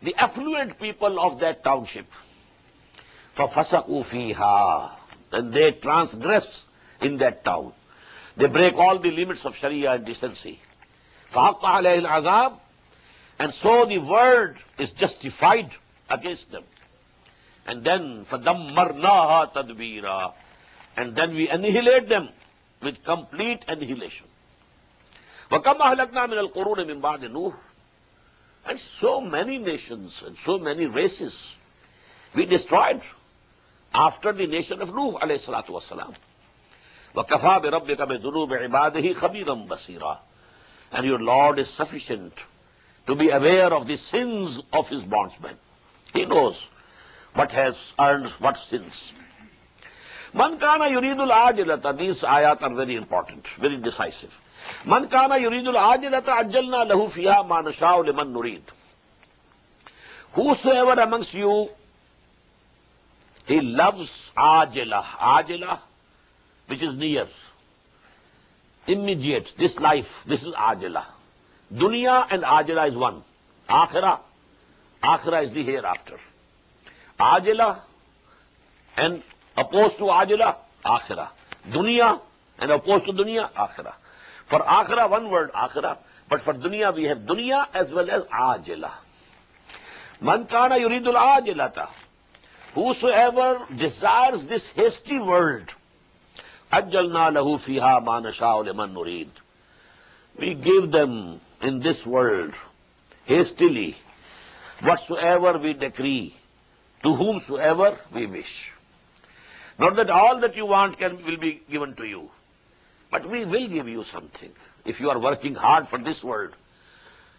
S1: the affluent people of that township, فَفَسَقُوا فِيهَا, and they transgress in that town. They break all the limits of Sharia and decency. فَحَقَّ عَلَيْهِ الْعَذَابِ, and so the word is justified against them. And then فَدَمَّرْنَاهَا تَدْبِيرًا, and then we annihilate them with complete annihilation. وَكَمْ أَهْلَكْنَا مِنَ الْقُرُونِ مِنْ بَعْدِ نُوحٍ, and so many nations and so many races we destroyed after the nation of Nuh alayhi salatu wasalam. وَكَفَى بِرَبِّكَ بِذُنُوبِ عِبَادِهِ خَبِيرًا بَصِيرًا, and your Lord is sufficient to be aware of the sins of his bondsmen. He knows what has earned what sins. Man kana yuridul ajilata, these ayat are very important, very decisive. Man kana yuridul ajilata ajjalna lahu fiha ma nasha'u liman nurid. Whosoever amongst you, he loves ajila, which is near, immediate, this life, this is ajila. Dunya and ajila is one. Akhirah is the hereafter. Ajila and opposed to ajila, akhirah. Dunya and opposed to dunya, akhirah. For akhirah, one word, akhirah. But for dunya, we have dunya as well as ajila. Man kana yuridul ajilata. Whosoever desires this hasty world, ajjalna lahu fiha ma nasha'u liman nurid. We give them in this world hastily whatsoever we decree to whomsoever we wish. Not that all that you want will be given to you, but we will give you something. If you are working hard for this world,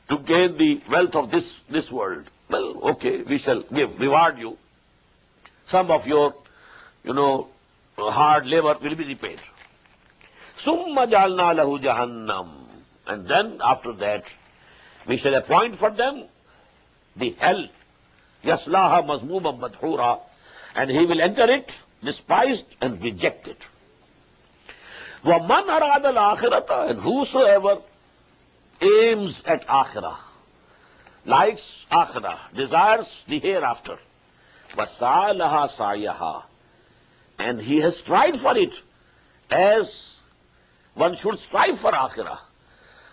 S1: to gain the wealth of this world, well, okay, we shall reward you. Some of your, hard labor will be repaid. Summa jalna lahu jahannam. And then, after that, we shall appoint for them the hell. Yaslaha mazmumam madhura. And he will enter it, despised and rejected. وَمَنْ أَرَادَ الْآخِرَةَ. And whosoever aims at akhirah, likes akhirah, desires the hereafter, وَسَعَى لَهَا سَعْيَهَا. And he has strived for it as one should strive for akhirah.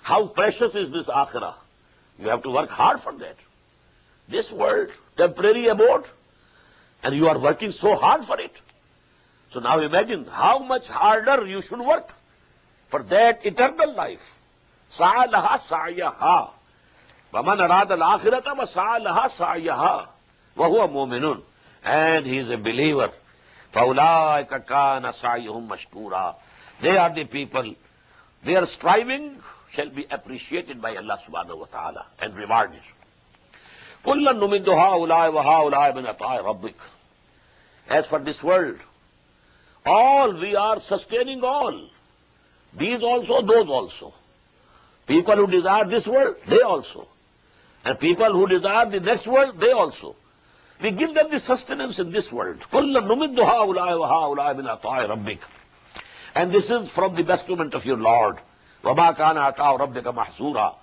S1: How precious is this akhirah? You have to work hard for that. This world, temporary abode, and you are working so hard for it. So now imagine how much harder you should work for that eternal life. سَعَى لَهَا سَعْيَهَا. وَمَنْ أَرَادَ الْآخِرَةَ وَسَعَى لَهَا سَعْيَهَا وَهُوَ مُؤْمِنٌ. And he is a believer. فَأُولَٰئِكَ كَانَ سَعْيُهُمْ مَشْكُورًا. They are the people. Their striving shall be appreciated by Allah subhanahu wa ta'ala and rewarded. كُلًّا نُمِدُّ هَؤُلَاءِ وَهَؤُلَاءِ مِنْ عَطَاءِ رَبِّكَ. As for this world, all we are sustaining all. These also, those also. People who desire this world, they also. And people who desire the next world, they also. We give them the sustenance in this world. كُلًّا نُمِدُّ هَؤُلَاءِ وَهَؤُلَاءِ مِنْ عَطَاءِ رَبِّكَ. And this is from the bestowment of your Lord. وَمَا كَانَ عَطَاءُ رَبِّكَ مَحْظُورًا.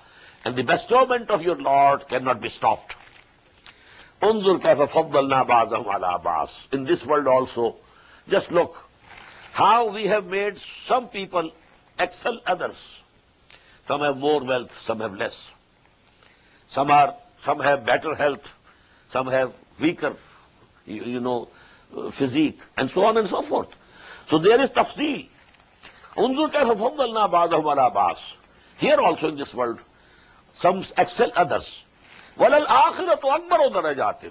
S1: And the bestowment of your Lord cannot be stopped. انظر كيف فضلنا بعضهم على بعض. In this world also, just look how we have made some people excel others. Some have more wealth, some have less. Some have better health, some have weaker, physique, and so on and so forth. So there is tafsil. انظر كيف فضلنا بعضهم على بعض. Here also in this world, some excel others. وَلَلْآخِرَةُ أَكْبَرُ دَرَجَاتٍ.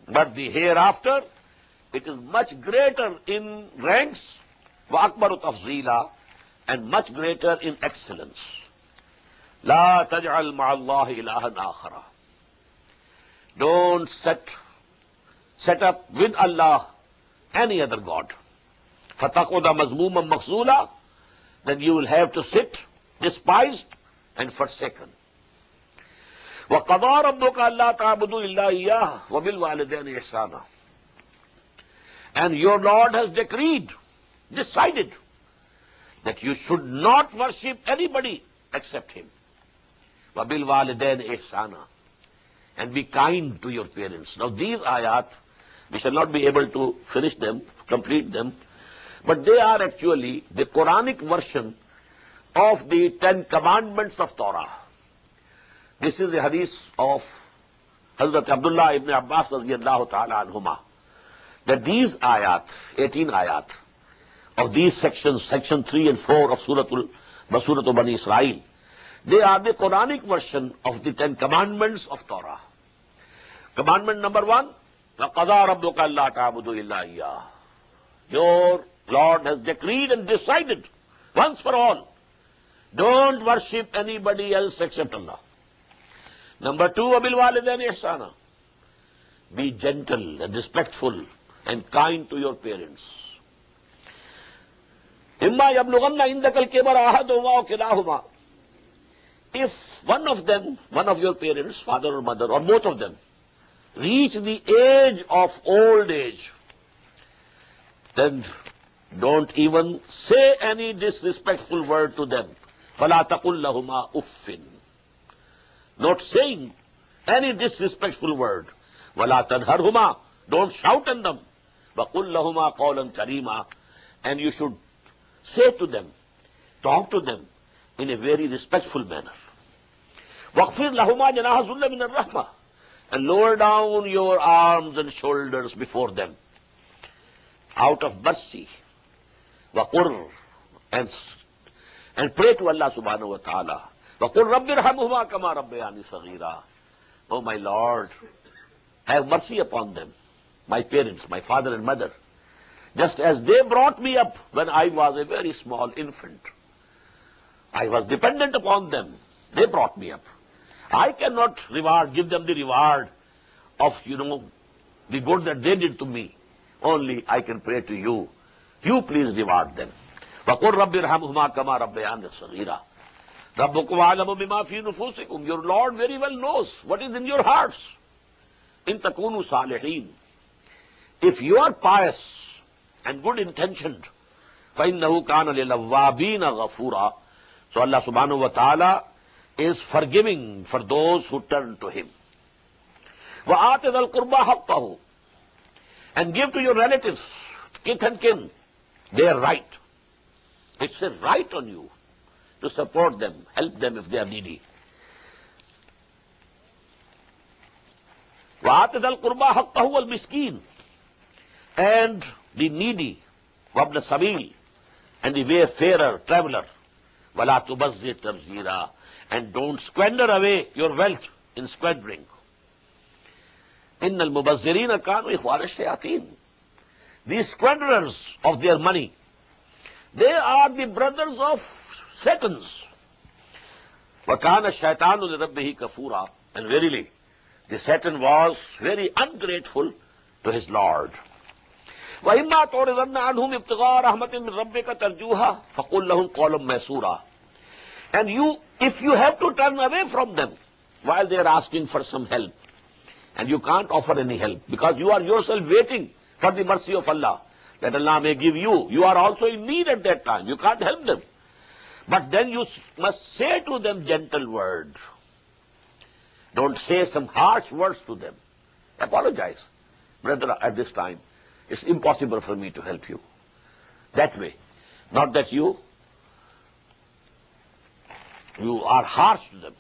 S1: But the hereafter, it is much greater in ranks, وَأَكْبَرُ تَفْضِيلًا, and much greater in excellence. لَا تَجْعَلْ مَعَ اللَّهِ إِلَهًا آخَرَ. Don't set up with Allah any other God. فَتَقُدَ مَذْمُومًا مَخْزُولًا. Then you will have to sit despised and forsaken. وَقَضَىٰ رَبُّكَ أَلَّا تَعْبُدُوا إِلَّا إِيَّاهُ وَبِالْوَالِدَيْنِ إِحْسَانًا. And your Lord has decided that you should not worship anybody except Him. وَبِالْوَالِدَيْنِ إِحْسَانًا. And be kind to your parents. Now these ayat, we shall not be able to finish them, complete them, but they are actually the Quranic version of the 10 commandments of Torah. This is the hadith of Hazrat Abdullah ibn Abbas radiyallahu ta'ala anhuma, that these ayat, 18 ayat, of these sections, section 3 and 4 of Surah Bani Israel, they are the Quranic version of the 10 commandments of Torah. Commandment number 1, وَقَضَىٰ رَبُّكَ أَلَّا تَعْبُدُوا إِلَّا إِيَّاهُ. Your Lord has decreed and decided, once for all, don't worship anybody else except Allah. Number 2, وَبِالْوَالِدَيْنِ إِحْسَانًا. Be gentle and respectful and kind to your parents. إِمَّا يَبْلُغَنَّ عِنْدَكَ الْكِبَرَ أَحَدُهُمَا أَوْ كِلَاهُمَا. If one of them, one of your parents, father or mother, or both of them, reach the age of old age, then don't even say any disrespectful word to them. فَلَا تَقُلْ لَهُمَا أُفٍّ. Not saying any disrespectful word. وَلَا تَنْهَرْهُمَا. Don't shout at them. وَقُلْ لَهُمَا قَوْلًا كَرِيمًا. And you should say to them, talk to them in a very respectful manner. وَاخْفِرْ لَهُمَا جَنَاحَ الذُّلِّ مِنَ الرَّحْمَةِ. And lower down your arms and shoulders before them, out of mercy. وَقُرْ. And pray to Allah subhanahu wa ta'ala. وَقُلْ رَبِّ ارْحَمْهُمَا كَمَا رَبَّيَانِي صَغِيرًا. Oh my Lord, have mercy upon them, my parents, my father and mother, just as they brought me up when I was a very small infant. I was dependent upon them. They brought me up. I cannot give them the reward of, the good that they did to me. Only I can pray to you. You please reward them. وَقُلْ رَبِّ ارْحَمْهُمَا كَمَا رَبَّيَانِي صَغِيرًا. رَبُّكُمْ أَعْلَمُ بِمَا فِي نُفُوسِكُمْ. Your Lord very well knows what is in your hearts. إِن تَكُونُوا صَالِحِينَ. If you are pious and good intentioned, فَإِنَّهُ كَانَ لِلْأَوَّابِينَ غَفُورًا. So Allah subhanahu wa ta'ala is forgiving for those who turn to Him. وَآتِ ذَا الْقُرْبَى حَقَّهُ. And give to your relatives, kith and kin, their right. It's a right on you to support them, help them if they are needy. وَآتِ ذَا الْقُرْبَى حَقَّهُ وَالْمِسْكِينَ. And the needy, وَابْنَ السَّبِيلِ, and the wayfarer, traveler. وَلَا تُبَذِّرْ تَبْذِيرًا. And don't squander away your wealth in squandering. إِنَّ الْمُبَذِّرِينَ كَانُوا إِخْوَانَ الشَّيَاطِينَ. These squanderers of their money, they are the brothers of Satans. وَكَانَ الشَّيْطَانُ لِرَبِّهِ كَفُورًا. And verily, the Satan was very ungrateful to his Lord. وَإِمَّا تُعْرِضَنَّ عَنْهُمْ ابْتِغَاءَ رَحْمَةٍ مِّن رَّبِّكَ تَرْجُوهَا فَقُل لَّهُمْ قَوْلًا مَّيْسُورًا. And if you have to turn away from them while they are asking for some help, and you can't offer any help because you are yourself waiting for the mercy of Allah, that Allah may give you. You are also in need at that time. You can't help them. But then you must say to them gentle words. Don't say some harsh words to them. Apologize. Brother, at this time, it's impossible for me to help you. That way. Not that you are harsh to them.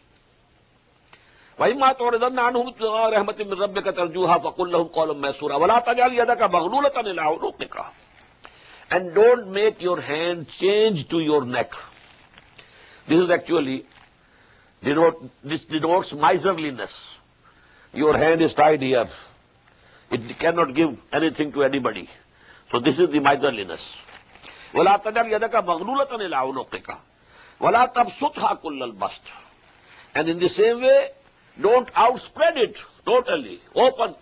S1: وَإِمَّا تُعْرِضَنَّ عَنْهُمْ ابْتِغَاءَ رَحْمَةٍ مِّن رَّبِّكَ تَرْجُوهَا فَقُل لَّهُمْ قَوْلًا مَّيْسُورًا وَلَا تَجْعَلْ يَدَكَ مَغْلُولَةً إِلَىٰ عُنُقِكَ. And don't make your hand change to your neck. This is actually this denotes miserliness. Your hand is tied here. It cannot give anything to anybody. So this is the miserliness. وَلَا تَجْعَلْ يَدَكَ مَغْلُولَةً إِلَىٰ عُنُقِكَ وَلَا تَبْسُطْهَا كُلَّ الْبَسْطِ. And in the same way, don't outspread it totally, open.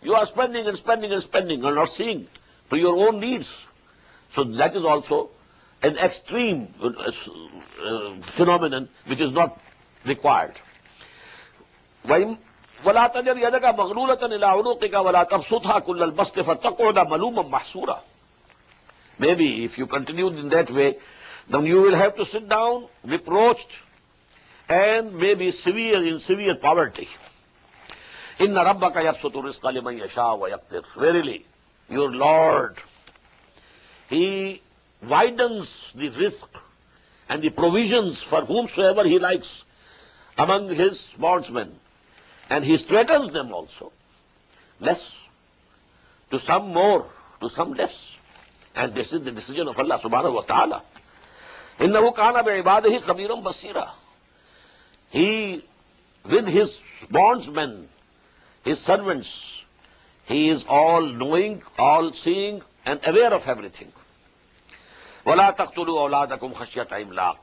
S1: You are spending and spending and spending and not seeing to your own needs. So that is also an extreme phenomenon which is not required. وَلَا تَجْعَلْ يَدَكَ مَغْلُولَةً إِلَىٰ عُنُقِكَ وَلَا تَبْسُطْهَا كُلَّ الْبَسْطِ فَتَقْعُدَ مَلُومًا مَحْسُورًا. Maybe if you continue in that way, then you will have to sit down reproached and maybe in severe poverty. إِنَّ رَبَّكَ يَبْسُطُ الرِّزْقَ لِمَن يَشَاءُ وَيَقْدِرُ. Verily, your Lord, He widens the risk and the provisions for whomsoever He likes among His bondsmen, and He straightens them also. Less, to some more, to some less. And this is the decision of Allah subhanahu wa ta'ala. إِنَّهُ كَانَ بِعِبَادِهِ خَبِيرًا بَصِيرًا. He, with His bondsmen, His servants, He is all knowing, all seeing, and aware of everything. وَلَا تَقْتُلُوا أَوْلَادَكُمْ خَشْيَةَ إِمْلَاقٍ.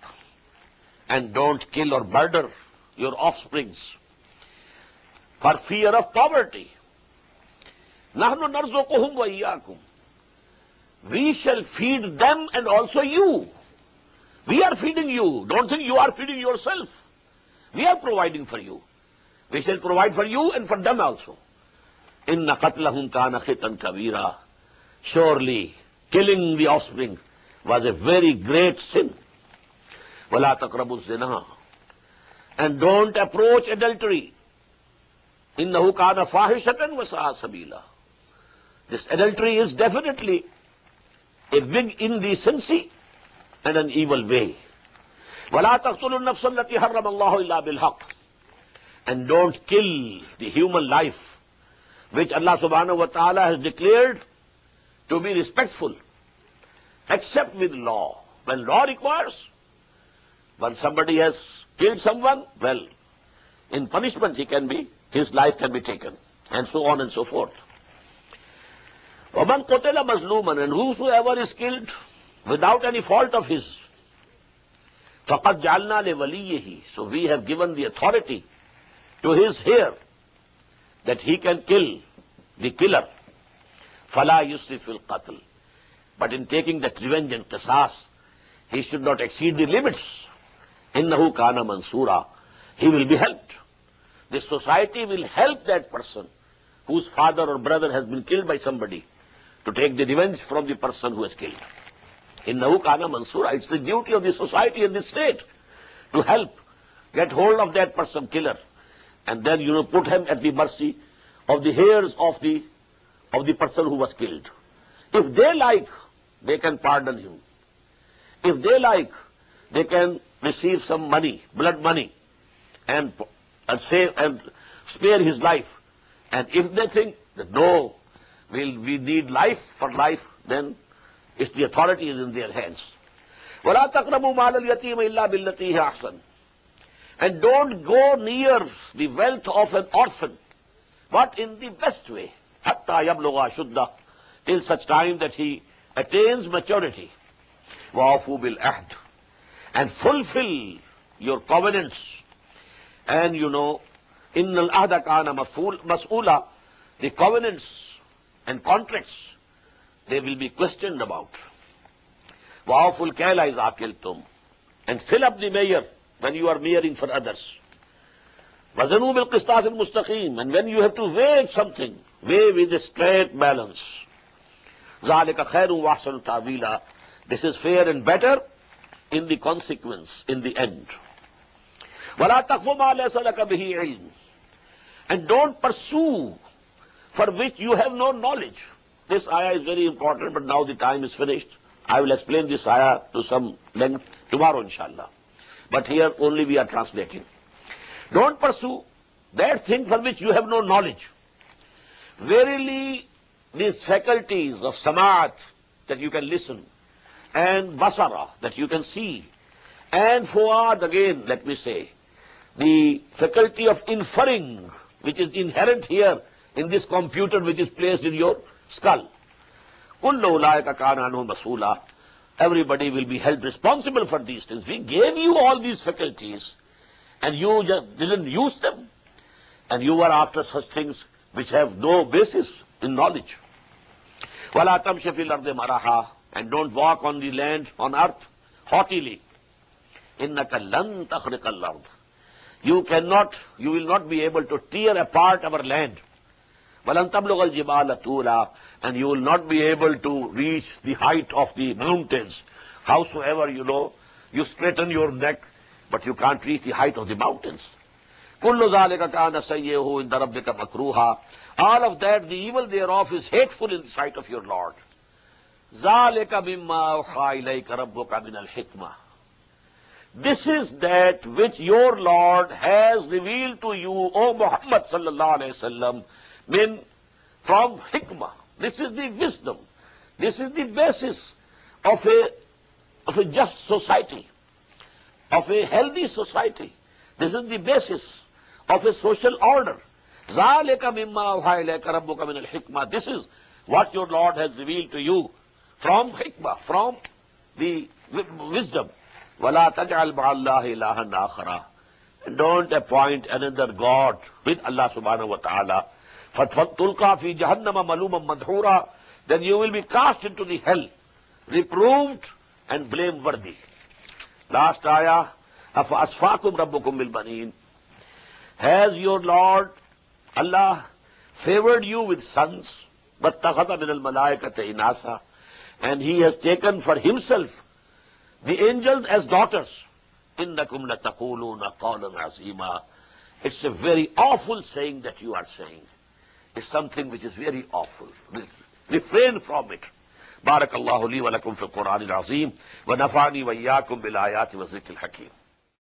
S1: And don't kill or murder your offsprings for fear of poverty. نَحْنُ نَرْزُقُهُمْ وَإِيَّاكُمْ. We shall feed them and also you. We are feeding you. Don't think you are feeding yourself. We are providing for you. We shall provide for you and for them also. Inna qatlahum kana khitan kabira. Surely, killing the offspring was a very great sin. Wala taqrabu zina. And don't approach adultery. Innahu kana fahishatan wa sa'a sabila. This adultery is definitely a big indecency and an evil way. وَلَا تَقْتُلُوا النَّفْسَ الَّتِي حَرَّمَ اللَّهُ إِلَّا بِالْحَقِّ. And don't kill the human life which Allah subhanahu wa ta'ala has declared to be respectful, except with law. When law requires, when somebody has killed someone, well, in punishment his life can be taken, and so on and so forth. وَمَنْ قُتِلَ مَظْلُومًا. And whosoever is killed without any fault of his, فَقَدْ جَعَلْنَا لِوَلِيِّهِ. So we have given the authority to his heir that he can kill the killer. فَلَا يُسْرِفْ فِي الْقَتْلِ. But in taking that revenge and qisas, he should not exceed the limits. إِنَّهُ كَانَ مَنْصُورًا. He will be helped. The society will help that person whose father or brother has been killed by somebody to take the revenge from the person who has killed. Innahu kana mansura. It's the duty of the society and the state to help get hold of that person killer, and then put him at the mercy of the heirs of the person who was killed. If they like, they can pardon him. If they like, they can receive some money, blood money, and spare his life. And if they think that no, we need life for life, then it's the authority is in their hands. وَلَا تَقْرَبُوا مَالَ الْيَتِيمِ إِلَّا بِالَّتِي هِيَ أَحْسَنُ. And don't go near the wealth of an orphan, but in the best way. حَتَّى يَبْلُغَ أَشُدَّهُ. Till such time that he attains maturity. وَأَوْفُوا بِالْعَهْدِ. And fulfill your covenants. And إِنَّ الْعَهْدَ كَانَ مَسْئُولًا. The covenants and contracts, they will be questioned about. وَأَوْفُوا الْكَيْلَ إِذَا كِلْتُمْ. And fill up the measure when you are measuring for others. وَزَنُوا بِالْقِسْطَاسِ الْمُسْتَقِيمِ. And when you have to weigh something, weigh with a straight balance. ذَلِكَ خَيْرٌ وَأَحْسَنُ تَأْوِيلًا. This is fair and better in the consequence, in the end. وَلَا تَقْفُ مَا لَيْسَ لَكَ بِهِ عِلْمٌ. And don't pursue for which you have no knowledge. This ayah is very important, but now the time is finished. I will explain this ayah to some length tomorrow, inshallah. But here only we are translating. Don't pursue that thing for which you have no knowledge. Verily, these faculties of samat, that you can listen, and basara, that you can see, and fuad, again, let me say, the faculty of inferring, which is inherent here in this computer which is placed in your skull. كُلُّ أُولَٰئِكَ كَانَ عَنْهُ مَسْئُولًا. Everybody will be held responsible for these things. We gave you all these faculties, and you just didn't use them. And you were after such things which have no basis in knowledge. وَلَا تَمْشِ فِي الْأَرْضِ مَرَحًا. And don't walk on the land, on earth, haughtily. إِنَّكَ لَن تَخْرِقَ الْأَرْضِ. You will not be able to tear apart our land. وَلَن تَبْلُغَ الْجِبَالَ طُولًا. And you will not be able to reach the height of the mountains. Howsoever, you straighten your neck, but you can't reach the height of the mountains. كُلُّ ذَلِكَ كَانَ سَيِّئُهُ عِندَ رَبِّكَ مَكْرُوهًا. All of that, the evil thereof, is hateful in the sight of your Lord. ذَلِكَ مِمَّا أَوْحَىٰ إِلَيْكَ رَبُّكَ مِنَ الْحِكْمَةِ. This is that which your Lord has revealed to you, O Muhammad sallallahu alayhi wasallam, from hikmah. This is the wisdom. This is the basis of a just society, of a healthy society. This is the basis of a social order. ذَلِكَ مِمَّا أَوْحَىٰ إِلَيْكَ رَبُّكَ مِنَ الْحِكْمَةِ. This is what your Lord has revealed to you from hikmah, from the wisdom. وَلَا تَجْعَلْ مَعَ اللَّهِ إِلَٰهًا آخَرَ. And don't appoint another God with Allah subhanahu wa ta'ala. فَتُلْقَىٰ فِي جَهَنَّمَ مَلُومًا مَدْحُورًا. Then you will be cast into the hell, reproved and blameworthy. Last ayah, أَفَأَصْفَاكُمْ رَبُّكُمْ بِالْبَنِينَ. Has your Lord, Allah, favored you with sons, وَاتَّخَذَ مِنَ الْمَلَائِكَةِ إِنَاثًا, and he has taken for himself the angels as daughters. إِنَّكُمْ لَتَقُولُونَ قَوْلًا عَظِيمًا. It's a very awful saying that you are saying. It's something which is very awful. Refrain from it. بارك الله لي ولكم في القرآن العظيم ونفعني وإياكم بالآيات والذكر الحكيم.